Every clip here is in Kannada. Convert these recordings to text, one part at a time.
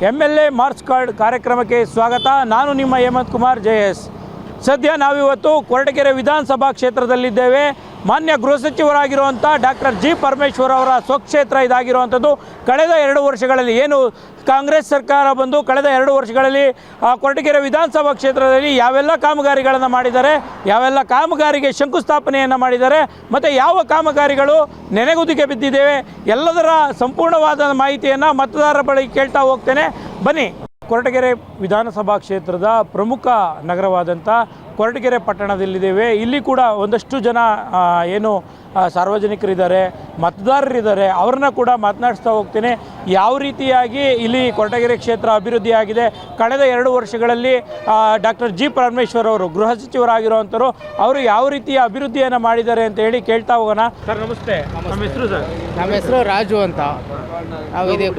MLA ಮಾರ್ಚ್ ಕಾರ್ಡ್ ಕಾರ್ಯಕ್ರಮಕ್ಕೆ ಸ್ವಾಗತ. ನಾನು ನಿಮ್ಮ ಹೇಮಂತ್ ಕುಮಾರ್ JS. ಸದ್ಯ ನಾವಿವತ್ತು ಕೊರಟಗೆರೆ ವಿಧಾನಸಭಾ ಕ್ಷೇತ್ರದಲ್ಲಿದ್ದೇವೆ. ಮಾನ್ಯ ಗೃಹ ಸಚಿವರಾಗಿರುವಂಥ ಡಾಕ್ಟರ್ G. ಪರಮೇಶ್ವರ್ ಅವರ ಸ್ವಕ್ಷೇತ್ರ ಇದಾಗಿರುವಂಥದ್ದು. ಕಳೆದ 2 ವರ್ಷಗಳಲ್ಲಿ ಏನು ಕಾಂಗ್ರೆಸ್ ಸರ್ಕಾರ ಬಂದು ಕಳೆದ 2 ವರ್ಷಗಳಲ್ಲಿ ಕೊರಟಗೆರೆ ವಿಧಾನಸಭಾ ಕ್ಷೇತ್ರದಲ್ಲಿ ಯಾವೆಲ್ಲ ಕಾಮಗಾರಿಗಳನ್ನು ಮಾಡಿದ್ದಾರೆ, ಯಾವೆಲ್ಲ ಕಾಮಗಾರಿಗೆ ಶಂಕುಸ್ಥಾಪನೆಯನ್ನು ಮಾಡಿದ್ದಾರೆ ಮತ್ತು ಯಾವ ಕಾಮಗಾರಿಗಳು ನೆನೆಗುದಿಗೆ ಬಿದ್ದಿದ್ದೇವೆ ಎಲ್ಲದರ ಸಂಪೂರ್ಣವಾದ ಮಾಹಿತಿಯನ್ನು ಮತದಾರರ ಬಳಿ ಕೇಳ್ತಾ ಹೋಗ್ತೇನೆ. ಬನ್ನಿ. ಕೊರಟಗೆರೆ ವಿಧಾನಸಭಾ ಕ್ಷೇತ್ರದ ಪ್ರಮುಖ ನಗರವಾದಂಥ ಕೊರಟಗೆರೆ ಪಟ್ಟಣದಲ್ಲಿದ್ದೇವೆ. ಇಲ್ಲಿ ಕೂಡ ಒಂದಷ್ಟು ಜನ ಏನು ಸಾರ್ವಜನಿಕರಿದ್ದಾರೆ, ಮತದಾರರಿದ್ದಾರೆ, ಅವ್ರನ್ನ ಕೂಡ ಮಾತನಾಡಿಸ್ತಾ ಹೋಗ್ತೇನೆ. ಯಾವ ರೀತಿಯಾಗಿ ಇಲ್ಲಿ ಕೊರಟಗೆರೆ ಕ್ಷೇತ್ರ ಅಭಿವೃದ್ಧಿ ಆಗಿದೆ, ಕಳೆದ 2 ವರ್ಷಗಳಲ್ಲಿ ಡಾಕ್ಟರ್ G. ಪರಮೇಶ್ವರ್ ಅವರು ಗೃಹ ಸಚಿವರಾಗಿರುವಂಥವ್ರು ಅವರು ಯಾವ ರೀತಿಯ ಅಭಿವೃದ್ಧಿಯನ್ನು ಮಾಡಿದ್ದಾರೆ ಅಂತ ಹೇಳಿ ಕೇಳ್ತಾ ಹೋಗೋಣ. ಸರ್ ನಮಸ್ತೆ. ನಮ್ಮ ಹೆಸರು ಸರ್? ನಮ್ಮ ಹೆಸರು ರಾಜು ಅಂತ. ನಾವು ಇದೆ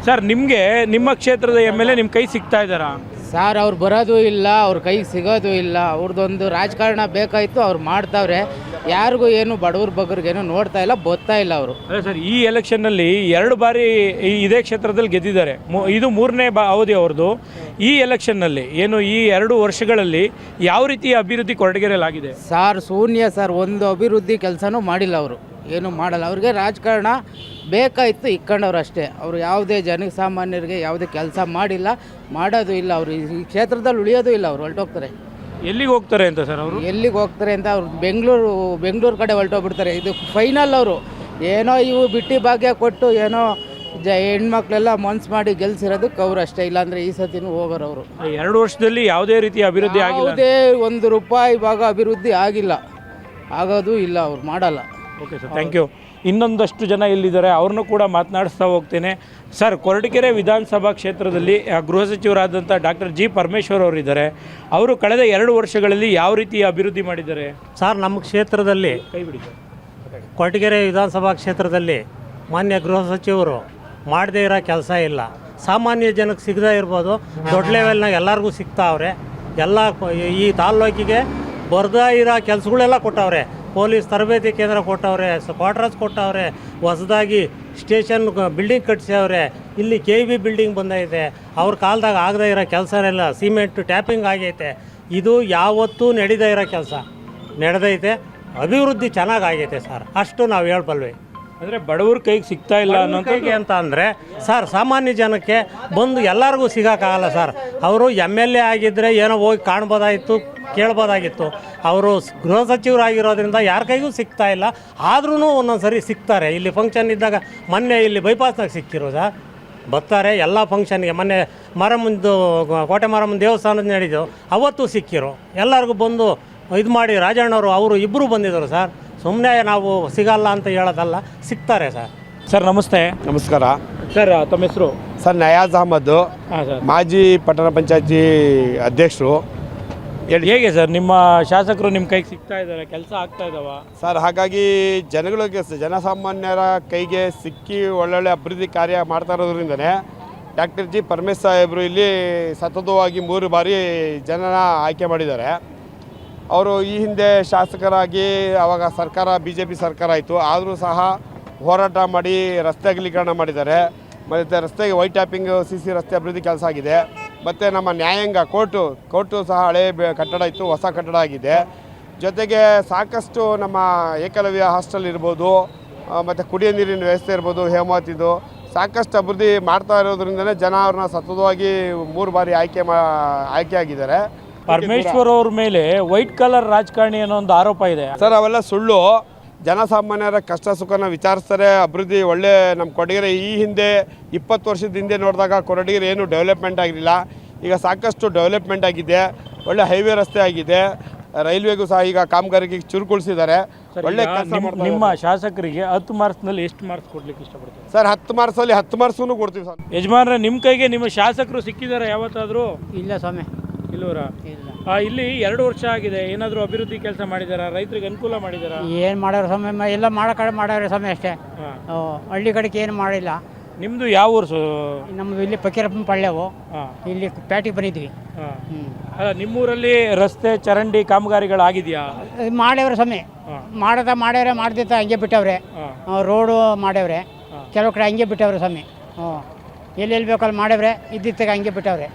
ಸರ್, ನಿಮಗೆ ನಿಮ್ಮ ಕ್ಷೇತ್ರದ MLA ನಿಮ್ಮ ಕೈ ಸಿಗ್ತಾ ಇದ್ದಾರಾ? ಸರ್, ಅವ್ರು ಬರೋದು ಇಲ್ಲ, ಅವ್ರ ಕೈಗೆ ಸಿಗೋದು ಇಲ್ಲ. ಅವ್ರದ್ದೊಂದು ರಾಜಕಾರಣ ಬೇಕಾಯಿತು, ಅವ್ರು ಮಾಡ್ತಾವ್ರೆ. ಯಾರಿಗೂ ಏನು ಬಡವ್ರ ಬಗ್ಗರಿಗೇನು ನೋಡ್ತಾ ಇಲ್ಲ, ಗೊತ್ತಾ ಇಲ್ಲ ಅವರು. ಅದೇ ಸರ್, ಈ ಎಲೆಕ್ಷನ್ನಲ್ಲಿ 2 ಬಾರಿ ಇದೇ ಕ್ಷೇತ್ರದಲ್ಲಿ ಗೆದ್ದಿದ್ದಾರೆ. ಇದು 3ನೇ ಅವಧಿ ಅವ್ರದ್ದು. ಈ ಎಲೆಕ್ಷನ್ನಲ್ಲಿ ಏನು ಈ 2 ವರ್ಷಗಳಲ್ಲಿ ಯಾವ ರೀತಿಯ ಅಭಿವೃದ್ಧಿ ಕೊರಟಗೆರೆಯಲ್ಲಿ ಆಗಿದೆ? ಸರ್ ಶೂನ್ಯ ಸರ್, ಒಂದು ಅಭಿವೃದ್ಧಿ ಕೆಲಸನೂ ಮಾಡಿಲ್ಲ ಅವರು, ಏನು ಮಾಡಲ್ಲ. ಅವ್ರಿಗೆ ರಾಜಕಾರಣ ಬೇಕಾಯಿತು, ಇಕ್ಕೊಂಡವ್ರು ಅಷ್ಟೇ. ಅವರು ಯಾವುದೇ ಜನಸಾಮಾನ್ಯರಿಗೆ ಯಾವುದೇ ಕೆಲಸ ಮಾಡಿಲ್ಲ, ಮಾಡೋದು ಇಲ್ಲ. ಅವರು ಈ ಕ್ಷೇತ್ರದಲ್ಲಿ ಉಳಿಯೋದು ಇಲ್ಲ, ಅವರು ಹೊರಟೋಗ್ತಾರೆ. ಎಲ್ಲಿಗೆ ಹೋಗ್ತಾರೆ ಅಂತ ಸರ್ ಅವರು? ಎಲ್ಲಿಗೆ ಹೋಗ್ತಾರೆ ಅಂತ ಅವ್ರು ಬೆಂಗಳೂರು ಕಡೆ ಹೊರಟೋಗ್ಬಿಡ್ತಾರೆ. ಇದು ಫೈನಲ್. ಅವರು ಏನೋ ಇವು ಬಿಟ್ಟಿ ಭಾಗ್ಯ ಕೊಟ್ಟು ಏನೋ ಹೆಣ್ಮಕ್ಳೆಲ್ಲ ಮನ್ಸು ಮಾಡಿ ಗೆಲ್ಸಿರೋದಕ್ಕೆ ಅವ್ರು ಅಷ್ಟೇ. ಇಲ್ಲಾಂದರೆ ಈ ಸತಿನೂ ಹೋಗೋರು. ಅವರು 2 ವರ್ಷದಲ್ಲಿ ಯಾವುದೇ ರೀತಿಯ ಅಭಿವೃದ್ಧಿ ಆಗಿಲ್ಲ, ಯಾವುದೇ ₹1 ಭಾಗ ಅಭಿವೃದ್ಧಿ ಆಗಿಲ್ಲ, ಆಗೋದು ಇಲ್ಲ, ಅವ್ರು ಮಾಡಲ್ಲ. Okay sir, thank you. ಇನ್ನೊಂದಷ್ಟು ಜನ ಇಲ್ಲಿದ್ದಾರೆ, ಅವ್ರನ್ನೂ ಕೂಡ ಮಾತನಾಡಿಸ್ತಾ ಹೋಗ್ತೇನೆ. ಸರ್, ಕೊರಟಗೆರೆ ವಿಧಾನಸಭಾ ಕ್ಷೇತ್ರದಲ್ಲಿ ಗೃಹ ಸಚಿವರಾದಂಥ ಡಾಕ್ಟರ್ G. ಪರಮೇಶ್ವರ್ ಅವರಿದ್ದಾರೆ. ಅವರು ಕಳೆದ 2 ವರ್ಷಗಳಲ್ಲಿ ಯಾವ ರೀತಿ ಅಭಿವೃದ್ಧಿ ಮಾಡಿದ್ದಾರೆ? ಸರ್, ನಮ್ಮ ಕ್ಷೇತ್ರದಲ್ಲಿ ಕೈ ಬಿಡಿ. ಕೊರಟಗೆರೆ ವಿಧಾನಸಭಾ ಕ್ಷೇತ್ರದಲ್ಲಿ ಮಾನ್ಯ ಗೃಹ ಸಚಿವರು ಮಾಡದೇ ಇರೋ ಕೆಲಸ ಇಲ್ಲ. ಸಾಮಾನ್ಯ ಜನಕ್ಕೆ ಸಿಗದೇ ಇರ್ಬೋದು, ದೊಡ್ಡ ಲೆವೆಲ್ನಾಗ ಎಲ್ಲರಿಗೂ ಸಿಗ್ತಾವ್ರೆ. ಎಲ್ಲ ಈ ತಾಲ್ಲೂಕಿಗೆ ಬರ್ದೇ ಇರೋ ಕೆಲಸಗಳೆಲ್ಲ ಕೊಟ್ಟವ್ರೆ. ಪೊಲೀಸ್ ತರಬೇತಿ ಕೇಂದ್ರ ಕೊಟ್ಟವ್ರೆ, ಕ್ವಾರ್ಟರ್ಸ್ ಕೊಟ್ಟವ್ರೆ, ಹೊಸದಾಗಿ ಸ್ಟೇಷನ್ ಬಿಲ್ಡಿಂಗ್ ಕಟ್ಸವ್ರೆ. ಇಲ್ಲಿ KV ಬಿಲ್ಡಿಂಗ್ ಬಂದೈತೆ. ಅವ್ರ ಕಾಲದಾಗ ಆಗದೇ ಇರೋ ಕೆಲಸನೆಲ್ಲ ಸಿಮೆಂಟ್ ಟ್ಯಾಪಿಂಗ್ ಆಗೈತೆ. ಇದು ಯಾವತ್ತೂ ನಡೀದೇ ಇರೋ ಕೆಲಸ ನಡೆದೈತೆ. ಅಭಿವೃದ್ಧಿ ಚೆನ್ನಾಗೈತೆ ಸರ್, ಅಷ್ಟು ನಾವು ಹೇಳ್ಬಲ್ವಿ. ಅಂದರೆ ಬಡವ್ರ ಕೈಗೆ ಸಿಗ್ತಾ ಇಲ್ಲ ಅನ್ನೋಂಥದ್ದು ಅಂತ ಅಂದರೆ ಸರ್, ಸಾಮಾನ್ಯ ಜನಕ್ಕೆ ಬಂದು ಎಲ್ಲರಿಗೂ ಸಿಗೋಕ್ಕಾಗಲ್ಲ ಸರ್. ಅವರು MLA ಆಗಿದ್ದರೆ ಏನೋ ಹೋಗಿ ಕಾಣ್ಬೋದಾಗಿತ್ತು, ಕೇಳ್ಬೋದಾಗಿತ್ತು. ಅವರು ಗೃಹ ಸಚಿವರಾಗಿರೋದ್ರಿಂದ ಯಾರ ಕೈಗೂ ಸಿಗ್ತಾ ಇಲ್ಲ. ಆದ್ರೂ ಒಂದೊಂದು ಸರಿ ಸಿಗ್ತಾರೆ. ಇಲ್ಲಿ ಫಂಕ್ಷನ್ ಇದ್ದಾಗ ಮೊನ್ನೆ ಇಲ್ಲಿ ಬೈಪಾಸ್ನಾಗ ಸಿಕ್ಕಿರೋ ಸರ್, ಬರ್ತಾರೆ ಎಲ್ಲ ಫಂಕ್ಷನ್ಗೆ. ಮೊನ್ನೆ ಕೋಟೆ ಮಾರಮ್ಮನ ದೇವಸ್ಥಾನದ ನಡೀತು, ಅವತ್ತು ಸಿಕ್ಕಿರು. ಎಲ್ಲರಿಗೂ ಬಂದು ಇದು ಮಾಡಿ ರಾಜಣ್ಣವರು ಅವರು ಇಬ್ಬರು ಬಂದಿದ್ದರು ಸರ್. ಸುಮ್ಮನೆ ನಾವು ಸಿಗಲ್ಲ ಅಂತ ಹೇಳೋದಲ್ಲ, ಸಿಗ್ತಾರೆ ಸರ್. ಸರ್ ನಮಸ್ತೆ. ನಮಸ್ಕಾರ ಸರ್, ತಮ್ಮ ಹೆಸರು? ಸರ್ ನಯಾಜ್ ಅಹಮದ್, ಮಾಜಿ ಪಟ್ಟಣ ಪಂಚಾಯತಿ ಅಧ್ಯಕ್ಷರು. ಹೇಗೆ ಸರ್, ನಿಮ್ಮ ಶಾಸಕರು ನಿಮ್ಮ ಕೈಗೆ ಸಿಗ್ತಾ ಇದ್ದಾರೆ, ಕೆಲಸ ಆಗ್ತಾ ಇದ್ದಾವ? ಸರ್, ಹಾಗಾಗಿ ಜನಸಾಮಾನ್ಯರ ಕೈಗೆ ಸಿಕ್ಕಿ ಒಳ್ಳೊಳ್ಳೆ ಅಭಿವೃದ್ಧಿ ಕಾರ್ಯ ಮಾಡ್ತಾ ಇರೋದ್ರಿಂದನೇ ಡಾಕ್ಟರ್ G. ಪರಮೇಶ್ವರ್ ಸಾಹೇಬರು ಇಲ್ಲಿ ಸತತವಾಗಿ 3 ಬಾರಿ ಜನನ ಆಯ್ಕೆ ಮಾಡಿದ್ದಾರೆ. ಅವರು ಈ ಹಿಂದೆ ಶಾಸಕರಾಗಿ ಆವಾಗ ಸರ್ಕಾರ BJP ಸರ್ಕಾರ ಆಯಿತು, ಆದರೂ ಸಹ ಹೋರಾಟ ಮಾಡಿ ರಸ್ತೆ ಅಗಲೀಕರಣ ಮಾಡಿದ್ದಾರೆ. ಮತ್ತು ರಸ್ತೆಗೆ ವೈಟ್ ಟ್ಯಾಪಿಂಗ್ CC ರಸ್ತೆ ಅಭಿವೃದ್ಧಿ ಕೆಲಸ ಆಗಿದೆ. ಮತ್ತು ನಮ್ಮ ನ್ಯಾಯಾಂಗ ಕೋರ್ಟು ಸಹ ಹಳೆ ಕಟ್ಟಡ ಇತ್ತು, ಹೊಸ ಕಟ್ಟಡ ಆಗಿದೆ. ಜೊತೆಗೆ ಸಾಕಷ್ಟು ನಮ್ಮ ಏಕಲವ್ಯ ಹಾಸ್ಟೆಲ್ ಇರ್ಬೋದು, ಮತ್ತು ಕುಡಿಯೋ ನೀರಿನ ವ್ಯವಸ್ಥೆ ಇರ್ಬೋದು, ಹೇಮಾವತಿದು ಸಾಕಷ್ಟು ಅಭಿವೃದ್ಧಿ ಮಾಡ್ತಾ ಇರೋದ್ರಿಂದಲೇ ಜನ ಅವ್ರನ್ನ ಸತತವಾಗಿ 3 ಬಾರಿ ಆಯ್ಕೆ ಆಗಿದ್ದಾರೆ. ಪರಮೇಶ್ವರ್ ಅವ್ರ ಮೇಲೆ ವೈಟ್ ಕಲರ್ ರಾಜಕಾರಣಿ ಅನ್ನೋ ಒಂದು ಆರೋಪ ಇದೆ ಸರ್. ಅವೆಲ್ಲ ಸುಳ್ಳು. ಜನಸಾಮಾನ್ಯರ ಕಷ್ಟ ಸುಖನ ವಿಚಾರಿಸ್ತಾರೆ. ಅಭಿವೃದ್ಧಿ ಒಳ್ಳೆ ನಮ್ಮ ಕೊರಟಗೆರೆ ಈ ಹಿಂದೆ 20 ವರ್ಷದ ಹಿಂದೆ ನೋಡಿದಾಗ ಕೊರಟಗೆರೆ ಏನು ಡೆವಲಪ್ಮೆಂಟ್ ಆಗಿರಲಿಲ್ಲ. ಈಗ ಸಾಕಷ್ಟು ಡೆವಲಪ್ಮೆಂಟ್ ಆಗಿದೆ. ಒಳ್ಳೆ ಹೈವೇ ರಸ್ತೆ ಆಗಿದೆ. ರೈಲ್ವೆಗೂ ಸಹ ಈಗ ಕಾಮಗಾರಿಗೆ ಚುರುಕುಗೊಳಿಸಿದ್ದಾರೆ. ಒಳ್ಳೆ ನಿಮ್ಮ ಶಾಸಕರಿಗೆ 10 ಮಾರ್ಕ್ಸ್ನಲ್ಲಿ ಎಷ್ಟು ಮಾರ್ಕ್ಸ್ ಕೊಡ್ಲಿಕ್ಕೆ ಇಷ್ಟಪಡ್ತೀವಿ? ಸರ್, 10 ಮಾರ್ಕ್ಸಲ್ಲಿ 10 ಮಾರ್ಕ್ಸೂ ಕೊಡ್ತೀವಿ ಸರ್. ಯಜಮಾನ್ರೆ, ನಿಮ್ಮ ಕೈಗೆ ನಿಮ್ಮ ಶಾಸಕರು ಸಿಕ್ಕಿದ್ದಾರೆ ಯಾವತ್ತಾದರೂ? ಇಲ್ಲ ಸ್ವಾಮಿ, ಇಲ್ಲವರಾ? ಇಲ್ಲಿ 2 ವರ್ಷ ಆಗಿದೆ, ಏನಾದರೂ ಅಭಿವೃದ್ಧಿ ಕೆಲಸ ಮಾಡಿದಾರಾ? ರೈತರಿಗೆ ಅನುಕೂಲ ಮಾಡಿದಾರಾ? ಏನು ಮಾಡೋರು ಸ್ವಾಮಿ, ಎಲ್ಲ ಮಾಡೋ ಕಡೆ ಮಾಡೋರು ಸ್ವಾಮಿ ಅಷ್ಟೇ. ಹಳ್ಳಿ ಕಡೆಗೆ ಏನು ಮಾಡಿಲ್ಲ. ನಿಮ್ಮದು ಯಾವ ಊರು? ನಮ್ಮದು ಇಲ್ಲಿ ಫಕೀರಪ್ಪನ ಪಳ್ಳೆವು. ಇಲ್ಲಿ ಪೇಟೆಗೆ ಬಂದಿದ್ವಿ. ಅಲ್ಲ, ನಿಮ್ಮೂರಲ್ಲಿ ರಸ್ತೆ ಚರಂಡಿ ಕಾಮಗಾರಿಗಳಾಗಿದೆಯಾ? ಮಾಡ್ಯವ್ರೆ ಸ್ವಾಮಿ, ಮಾಡ್ಯವ್ರೆ ಮಾಡ್ದಿತ್ತ ಹಂಗೆ ಬಿಟ್ಟವ್ರೆ. ರೋಡು ಮಾಡ್ಯವ್ರೆ, ಕೆಲವು ಕಡೆ ಹಂಗೆ ಬಿಟ್ಟವ್ರೆ ಸ್ವಾಮಿ. ಎಲ್ಲೆಲ್ಲಿ ಬೇಕಲ್ಲಿ ಮಾಡವ್ರೆ ಇದ್ದಿತ್ತಾಗ ಹಂಗೆ ಬಿಟ್ಟವ್ರೆ.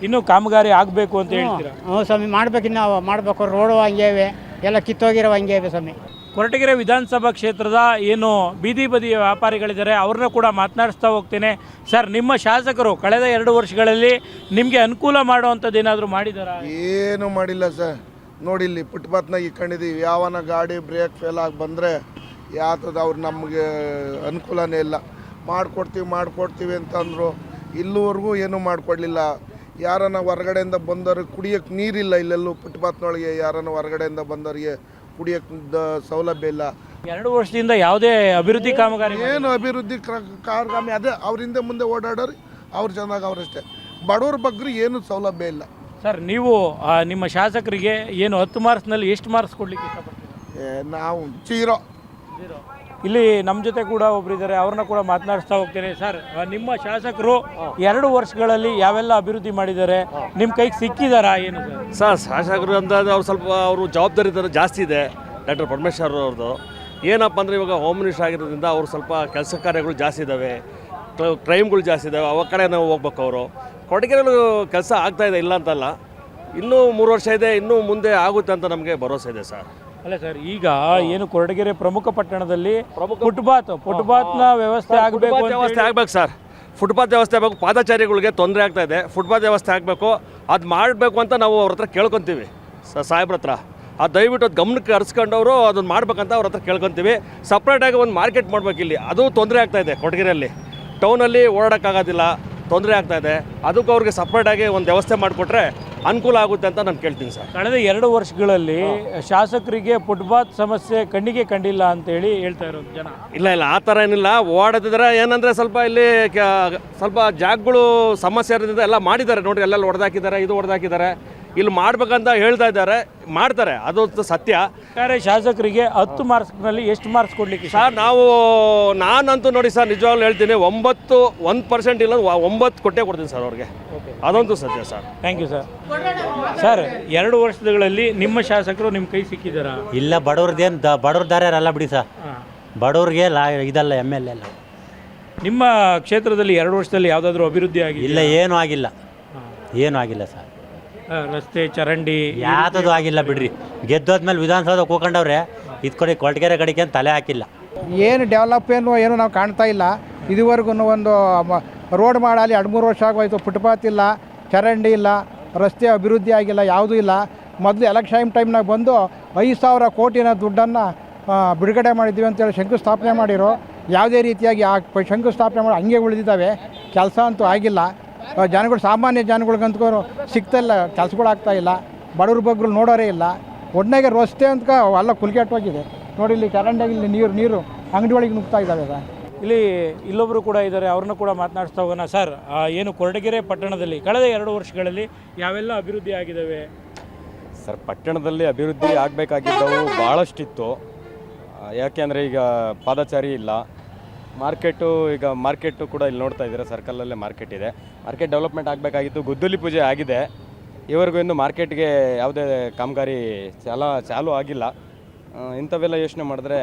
ಇನ್ನೂ ಕಾಮಗಾರಿ ಆಗಬೇಕು ಅಂತ ಹೇಳ್ತೀರಾ? ಹ್ಞೂ ಸ್ವಾಮಿ, ಮಾಡ್ಬೇಕು, ಇನ್ನು ಮಾಡಬೇಕು. ರೋಡು ಹಂಗೆ ಇವೆ, ಎಲ್ಲ ಕಿತ್ತೋಗಿರೋ ಹಂಗೆ ಇವೆ ಸ್ವಾಮಿ. ಕೊರಟಗೆರೆ ವಿಧಾನಸಭಾ ಕ್ಷೇತ್ರದ ಏನು ಬೀದಿ ಬದಿಯ ವ್ಯಾಪಾರಿಗಳಿದ್ದಾರೆ ಅವ್ರನ್ನ ಕೂಡ ಮಾತನಾಡಿಸ್ತಾ ಹೋಗ್ತೇನೆ. ಸರ್, ನಿಮ್ಮ ಶಾಸಕರು ಕಳೆದ 2 ವರ್ಷಗಳಲ್ಲಿ ನಿಮಗೆ ಅನುಕೂಲ ಮಾಡುವಂಥದ್ದು ಏನಾದರೂ ಮಾಡಿದಾರಾ? ಏನು ಮಾಡಿಲ್ಲ ಸರ್. ನೋಡಿ, ಇಲ್ಲಿ ಫುಟ್ಪಾತ್ನಾಗ ಇಟ್ಕೊಂಡಿದ್ದೀವಿ. ಯಾವನ ಗಾಡಿ ಬ್ರೇಕ್ ಫೇಲ್ ಆಗಿ ಬಂದರೆ ಯಾತದ ಅವ್ರು ನಮಗೆ ಅನುಕೂಲನೇ ಇಲ್ಲ. ಮಾಡಿಕೊಡ್ತೀವಿ ಅಂತಂದರು. ಇಲ್ಲಿವರೆಗೂ ಏನೂ ಮಾಡಿಕೊಡ್ಲಿಲ್ಲ. ಯಾರನ್ನ ಹೊರಗಡೆಯಿಂದ ಬಂದವ್ರಿಗೆ ಕುಡಿಯೋಕ್ಕೆ ನೀರಿಲ್ಲ. ಇಲ್ಲೆಲ್ಲೂ ಫುಟ್ಪಾತ್ನೊಳಗೆ ಯಾರನ್ನ ಹೊರಗಡೆಯಿಂದ ಬಂದವರಿಗೆ ಕುಡಿಯೋಕ್ಕೆ ಸೌಲಭ್ಯ ಇಲ್ಲ. 2 ವರ್ಷದಿಂದ ಯಾವುದೇ ಅಭಿವೃದ್ಧಿ ಕಾಮಗಾರಿ ಏನು ಅಭಿವೃದ್ಧಿ ಕಾರ್ಯಕ್ರಮ ಅದೇ ಅವ್ರಿಂದ ಮುಂದೆ ಓಡಾಡೋರು ಅವ್ರು ಚೆನ್ನಾಗಿ ಅವರಷ್ಟೇ. ಬಡವ್ರ ಬಗ್ಗೆ ಏನು ಸೌಲಭ್ಯ ಇಲ್ಲ. ಸರ್, ನೀವು ನಿಮ್ಮ ಶಾಸಕರಿಗೆ ಏನು 10 ಮಾರ್ಕ್ಸ್ನಲ್ಲಿ ಎಷ್ಟು ಮಾರ್ಕ್ಸ್ ಕೊಡ್ಲಿಕ್ಕೆ ಇಷ್ಟಪಡ್ತೀರಾ? ನಾವು ಜೀರೋ. ಇಲ್ಲಿ ನಮ್ಮ ಜೊತೆ ಕೂಡ ಒಬ್ಬರಿದ್ದಾರೆ, ಅವ್ರನ್ನ ಕೂಡ ಮಾತನಾಡಿಸ್ತಾ ಹೋಗ್ತೇನೆ. ಸರ್, ನಿಮ್ಮ ಶಾಸಕರು 2 ವರ್ಷಗಳಲ್ಲಿ ಯಾವೆಲ್ಲ ಅಭಿವೃದ್ಧಿ ಮಾಡಿದ್ದಾರೆ? ನಿಮ್ಮ ಕೈಗೆ ಸಿಕ್ಕಿದಾರಾ ಏನು ಸರ್? ಶಾಸಕರು ಅಂತ ಅವ್ರು ಸ್ವಲ್ಪ ಅವರು ಜವಾಬ್ದಾರಿ ಜಾಸ್ತಿ ಇದೆ ಡಾಕ್ಟರ್ ಪರಮೇಶ್ವರ್ ಅವ್ರದ್ದು. ಏನಪ್ಪ ಅಂದರೆ ಇವಾಗ ಹೋಮ್ ಮಿನಿಸ್ಟರ್ ಆಗಿರೋದ್ರಿಂದ ಅವ್ರು ಸ್ವಲ್ಪ ಕೆಲಸ ಕಾರ್ಯಗಳು ಜಾಸ್ತಿ ಇದ್ದಾವೆ, ಕ್ರೈಮ್ಗಳು ಜಾಸ್ತಿ ಇದ್ದಾವೆ. ಅವ ಕಡೆ ನಾವು ಹೋಗ್ಬೇಕು. ಅವರು ಕೊರಟಗೆರೆಯಲ್ಲೂ ಕೆಲಸ ಆಗ್ತಾಯಿದೆ, ಇಲ್ಲ ಅಂತಲ್ಲ. ಇನ್ನೂ 3 ವರ್ಷ ಇದೆ, ಇನ್ನೂ ಮುಂದೆ ಆಗುತ್ತೆ ಅಂತ ನಮಗೆ ಭರವಸೆ ಇದೆ ಸರ್. ಅಲ್ಲ ಸರ್, ಈಗ ಏನು ಕೊರಟಗೆರೆ ಪ್ರಮುಖ ಪಟ್ಟಣದಲ್ಲಿ ಫುಟ್ಪಾತ್ನ ವ್ಯವಸ್ಥೆ ಆಗಬೇಕು ಸರ್. ಫುಟ್ಪಾತ್ ವ್ಯವಸ್ಥೆ ಆಗಬೇಕು. ಪಾದಚಾರಿಗಳಿಗೆ ತೊಂದರೆ ಆಗ್ತಾ ಇದೆ. ಫುಟ್ಪಾತ್ ವ್ಯವಸ್ಥೆ ಆಗಬೇಕು. ಅದು ಮಾಡಬೇಕು ಅಂತ ನಾವು ಅವ್ರ ಹತ್ರ ಕೇಳ್ಕೊತೀವಿ ಸಾಹೇಬ್ರ ಹತ್ರ. ಅದು ದಯವಿಟ್ಟು ಅದು ಗಮನಕ್ಕೆ ಹರಿಸ್ಕೊಂಡವರು ಅದನ್ನು ಮಾಡ್ಬೇಕಂತ ಅವ್ರ ಹತ್ರ ಕೇಳ್ಕೊತೀವಿ. ಸಪ್ರೇಟಾಗಿ ಒಂದು ಮಾರ್ಕೆಟ್ ಮಾಡ್ಬೇಕು ಇಲ್ಲಿ. ಅದು ತೊಂದರೆ ಆಗ್ತಾಯಿದೆ ಕೊರಟಗೆರೆಯಲ್ಲಿ. ಟೌನಲ್ಲಿ ಓಡಾಡೋಕ್ಕಾಗೋದಿಲ್ಲ, ತೊಂದರೆ ಆಗ್ತಾಯಿದೆ. ಅದಕ್ಕೆ ಅವ್ರಿಗೆ ಸಪ್ರೇಟಾಗಿ ಒಂದು ವ್ಯವಸ್ಥೆ ಮಾಡಿಕೊಟ್ರೆ ಅನುಕೂಲ ಆಗುತ್ತೆ ಅಂತ ನಾನು ಕೇಳ್ತೀನಿ ಸರ್. ಕಳೆದ 2 ವರ್ಷಗಳಲ್ಲಿ ಶಾಸಕರಿಗೆ ಫುಟ್ಪಾತ್ ಸಮಸ್ಯೆ ಕಣ್ಣಿಗೆ ಕಂಡಿಲ್ಲ ಅಂತೇಳಿ ಹೇಳ್ತಾ ಇರೋದು ಜನ. ಇಲ್ಲ ಆ ಥರ ಏನಿಲ್ಲ. ಓಡಾಡ್ತಿದ್ದಾರೆ. ಏನಂದರೆ ಸ್ವಲ್ಪ ಇಲ್ಲಿ ಸ್ವಲ್ಪ ಜಾಗಗಳು ಸಮಸ್ಯೆ ಇರೋದ್ರಿಂದ ಎಲ್ಲ ಮಾಡಿದ್ದಾರೆ. ನೋಡಿ, ಎಲ್ಲೆಲ್ಲ ಹೊಡೆದಾಕಿದ್ದಾರೆ, ಇದು ಹೊಡೆದಾಕಿದ್ದಾರೆ. ಇಲ್ಲಿ ಮಾಡ್ಬೇಕಂತ ಹೇಳ್ತಾ ಇದ್ದಾರೆ, ಮಾಡ್ತಾರೆ, ಅದು ಸತ್ಯ. ಶಾಸಕರಿಗೆ 10 ಮಾರ್ಕ್ಸ್ನಲ್ಲಿ ಎಷ್ಟು ಮಾರ್ಕ್ಸ್ ಕೊಡ್ಲಿಕ್ಕೆ ಸರ್? ನಾನಂತೂ ನೋಡಿ ಸರ್, ನಿಜವಾಗ್ಲೂ ಹೇಳ್ತೀನಿ, 1% ಇಲ್ಲ 9 ಕೊಟ್ಟೇ ಕೊಡ್ತೀನಿ ಸರ್ ಅವ್ರಿಗೆ. ಅದಂತೂ ಸತ್ಯ sir. Thank you sir. Sir, 2 ವರ್ಷಗಳಲ್ಲಿ ನಿಮ್ಮ ಶಾಸಕರು ನಿಮ್ಮ ಕೈ ಸಿಕ್ಕಿದಾರಾ? ಇಲ್ಲ, ಬಡವ್ರದ್ದೇನು ಬಡವ್ರ ದಾರ್ಯಾರಲ್ಲ ಬಿಡಿ ಸರ್. ಬಡವ್ರಿಗೆ ಇದಲ್ಲ MLA ಎಲ್ಲ. ನಿಮ್ಮ ಕ್ಷೇತ್ರದಲ್ಲಿ 2 ವರ್ಷದಲ್ಲಿ ಯಾವುದಾದ್ರೂ ಅಭಿವೃದ್ಧಿ ಆಗಿದೆ? ಇಲ್ಲ, ಏನೂ ಆಗಿಲ್ಲ, ಏನೂ ಆಗಿಲ್ಲ ಸರ್. ರಸ್ತೆ, ಚರಂಡಿ ಯಾವುದೂ ಆಗಿಲ್ಲ ಬಿಡ್ರಿ. ಗೆದ್ದೋದ್ಮೇಲೆ ವಿಧಾನಸೌಧ ಕೂಕೊಂಡವ್ರೆ, ಇದು ಕಡೆ ಕೊರಟಗೆರೆ ಕಡೆಗೆ ಅಂತ ತಲೆ ಹಾಕಿಲ್ಲ. ಏನು ಡೆವಲಪ್ ಏನು ನಾವು ಕಾಣ್ತಾ ಇಲ್ಲ. ಇದುವರೆಗೂ ಒಂದು ರೋಡ್ ಮಾಡಲಿ 2-3 ವರ್ಷ ಆಗೋಯ್ತು. ಫುಟ್ಪಾತ್ ಇಲ್ಲ, ಚರಂಡಿ ಇಲ್ಲ, ರಸ್ತೆ ಅಭಿವೃದ್ಧಿ ಆಗಿಲ್ಲ, ಯಾವುದೂ ಇಲ್ಲ. ಮೊದಲು ಎಲೆಕ್ಷನ್ ಟೈಮ್ನಾಗ ಬಂದು 5,000 ಕೋಟಿನ ದುಡ್ಡನ್ನು ಬಿಡುಗಡೆ ಮಾಡಿದ್ದೀವಿ ಅಂತೇಳಿ ಶಂಕುಸ್ಥಾಪನೆ ಮಾಡಿರೋ. ಯಾವುದೇ ರೀತಿಯಾಗಿ ಆ ಶಂಕುಸ್ಥಾಪನೆ ಮಾಡಿ ಹಂಗೆ ಉಳಿದಿದ್ದಾವೆ. ಕೆಲಸ ಅಂತೂ ಆಗಿಲ್ಲ. ಜನಗಳು, ಸಾಮಾನ್ಯ ಜನಗಳಿಗಂತೂ ಸಿಗ್ತಾಯಿಲ್ಲ, ಕೆಲಸಗಳಾಗ್ತಾ ಇಲ್ಲ. ಬಡವ್ರ ಬಗ್ಗರು ನೋಡೋರೇ ಇಲ್ಲ. ಒಡ್ನಾಗೆ ರಸ್ತೆ ಅಂತ ಎಲ್ಲ ಕುಲ್ಕೆಟ್ಟೋಗಿದೆ. ನೋಡಿ, ಇಲ್ಲಿ ಚರಂಡಿಯಾಗಿ ಇಲ್ಲಿ ನೀರು ಅಂಗಡಿಗಳಿಗೆ ನುಗ್ತಾ ಇದ್ದಾವೆ ಸರ್. ಇಲ್ಲೊಬ್ಬರು ಕೂಡ ಇದ್ದಾರೆ, ಅವ್ರನ್ನ ಕೂಡ ಮಾತನಾಡಿಸ್ತಾ ಹೋಗೋಣ. ಸರ್, ಏನು ಕೊರಟಗೆರೆ ಪಟ್ಟಣದಲ್ಲಿ ಕಳೆದ 2 ವರ್ಷಗಳಲ್ಲಿ ಯಾವೆಲ್ಲ ಅಭಿವೃದ್ಧಿ ಆಗಿದ್ದಾವೆ? ಸರ್, ಪಟ್ಟಣದಲ್ಲಿ ಅಭಿವೃದ್ಧಿ ಆಗಬೇಕಾಗಿದ್ದವು ಭಾಳಷ್ಟಿತ್ತು. ಯಾಕೆಂದರೆ ಈಗ ಪಾದಚಾರಿ ಇಲ್ಲ, ಮಾರ್ಕೆಟು ಕೂಡ ಇಲ್ಲಿ ನೋಡ್ತಾ ಇದ್ದೀರಾ, ಸರ್ಕಲಲ್ಲೇ ಮಾರ್ಕೆಟ್ ಇದೆ. ಮಾರ್ಕೆಟ್ ಡೆವಲಪ್ಮೆಂಟ್ ಆಗಬೇಕಾಗಿತ್ತು. ಗುದ್ದಲಿ ಪೂಜೆ ಆಗಿದೆ, ಇವರೆಗೂ ಇನ್ನು ಮಾರ್ಕೆಟ್ಗೆ ಯಾವುದೇ ಕಾಮಗಾರಿ ಚಾಲೂ ಆಗಿಲ್ಲ. ಇಂಥವೆಲ್ಲ ಯೋಚನೆ ಮಾಡಿದ್ರೆ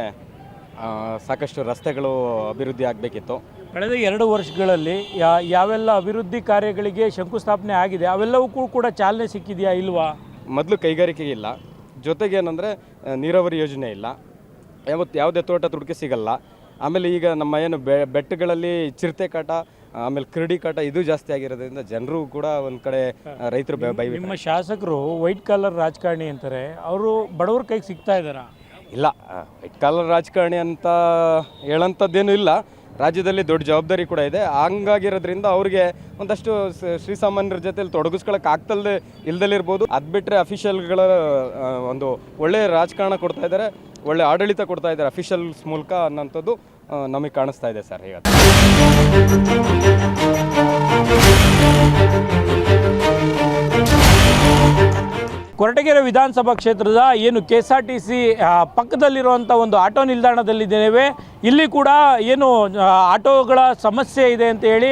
ಸಾಕಷ್ಟು ರಸ್ತೆಗಳು ಅಭಿವೃದ್ಧಿ ಆಗಬೇಕಿತ್ತು. ಕಳೆದ 2 ವರ್ಷಗಳಲ್ಲಿ ಯಾವೆಲ್ಲ ಅಭಿವೃದ್ಧಿ ಕಾರ್ಯಗಳಿಗೆ ಶಂಕುಸ್ಥಾಪನೆ ಆಗಿದೆ, ಅವೆಲ್ಲವೂ ಕೂಡ ಚಾಲನೆ ಸಿಕ್ಕಿದೆಯಾ ಇಲ್ವಾ? ಮೊದಲು ಕೈಗಾರಿಕೆ ಇಲ್ಲ, ಜೊತೆಗೆ ಏನಂದರೆ ನೀರಾವರಿ ಯೋಜನೆ ಇಲ್ಲ, ಯಾವುದೇ ತೋಟ ತುಡಿಕೆ ಸಿಗಲ್ಲ. ಆಮೇಲೆ ಈಗ ನಮ್ಮ ಏನು ಬೆಟ್ಟಗಳಲ್ಲಿ ಚಿರತೆ ಕಾಟ, ಆಮೇಲೆ ಕ್ರೀಡಿ ಕಾಟ ಇದು ಜಾಸ್ತಿ ಆಗಿರೋದ್ರಿಂದ ಜನರು ಕೂಡ ಒಂದು ಕಡೆ ರೈತರು ನಿಮ್ಮ ಶಾಸಕರು ವೈಟ್ ಕಾಲರ್ ರಾಜಕಾರಣಿ ಅಂತಾರೆ, ಅವರು ಬಡವ್ರ ಕೈಗೆ ಸಿಗ್ತಾ ಇದ್ದಾರಾ? ಇಲ್ಲ, ವೈಟ್ ಕಾಲರ್ ರಾಜಕಾರಣಿ ಅಂತ ಹೇಳೋಂಥದ್ದೇನೂ ಇಲ್ಲ. ರಾಜ್ಯದಲ್ಲಿ ದೊಡ್ಡ ಜವಾಬ್ದಾರಿ ಕೂಡ ಇದೆ. ಹಂಗಾಗಿರೋದ್ರಿಂದ ಅವ್ರಿಗೆ ಒಂದಷ್ಟು ಶ್ರೀಸಾಮಾನ್ಯರ ಜೊತೆಲಿ ತೊಡಗಿಸ್ಕೊಳಕ್ಕೆ ಇಲ್ದಲ್ಲಿರ್ಬೋದು. ಅದು ಬಿಟ್ಟರೆ ಅಫಿಷಿಯಲ್ಗಳ ಒಂದು ಒಳ್ಳೆಯ ರಾಜಕಾರಣ ಕೊಡ್ತಾ ಇದ್ದಾರೆ, ಒಳ್ಳೆ ಆಡಳಿತ ಕೊಡ್ತಾ ಇದ್ದಾರೆ ಅಫಿಷಿಯಲ್ಸ್ ಮೂಲಕ ಅನ್ನೋಂಥದ್ದು ನಮಗೆ ಕಾಣಿಸ್ತಾ ಇದೆ ಸರ್. ಈಗ ಕೊರಟಗೆರೆ ವಿಧಾನಸಭಾ ಕ್ಷೇತ್ರದ ಏನು KSRTC ಪಕ್ಕದಲ್ಲಿರುವಂಥ ಒಂದು ಆಟೋ ನಿಲ್ದಾಣದಲ್ಲಿದ್ದೇವೆ. ಇಲ್ಲಿ ಕೂಡ ಏನು ಆಟೋಗಳ ಸಮಸ್ಯೆ ಇದೆ ಅಂತ ಹೇಳಿ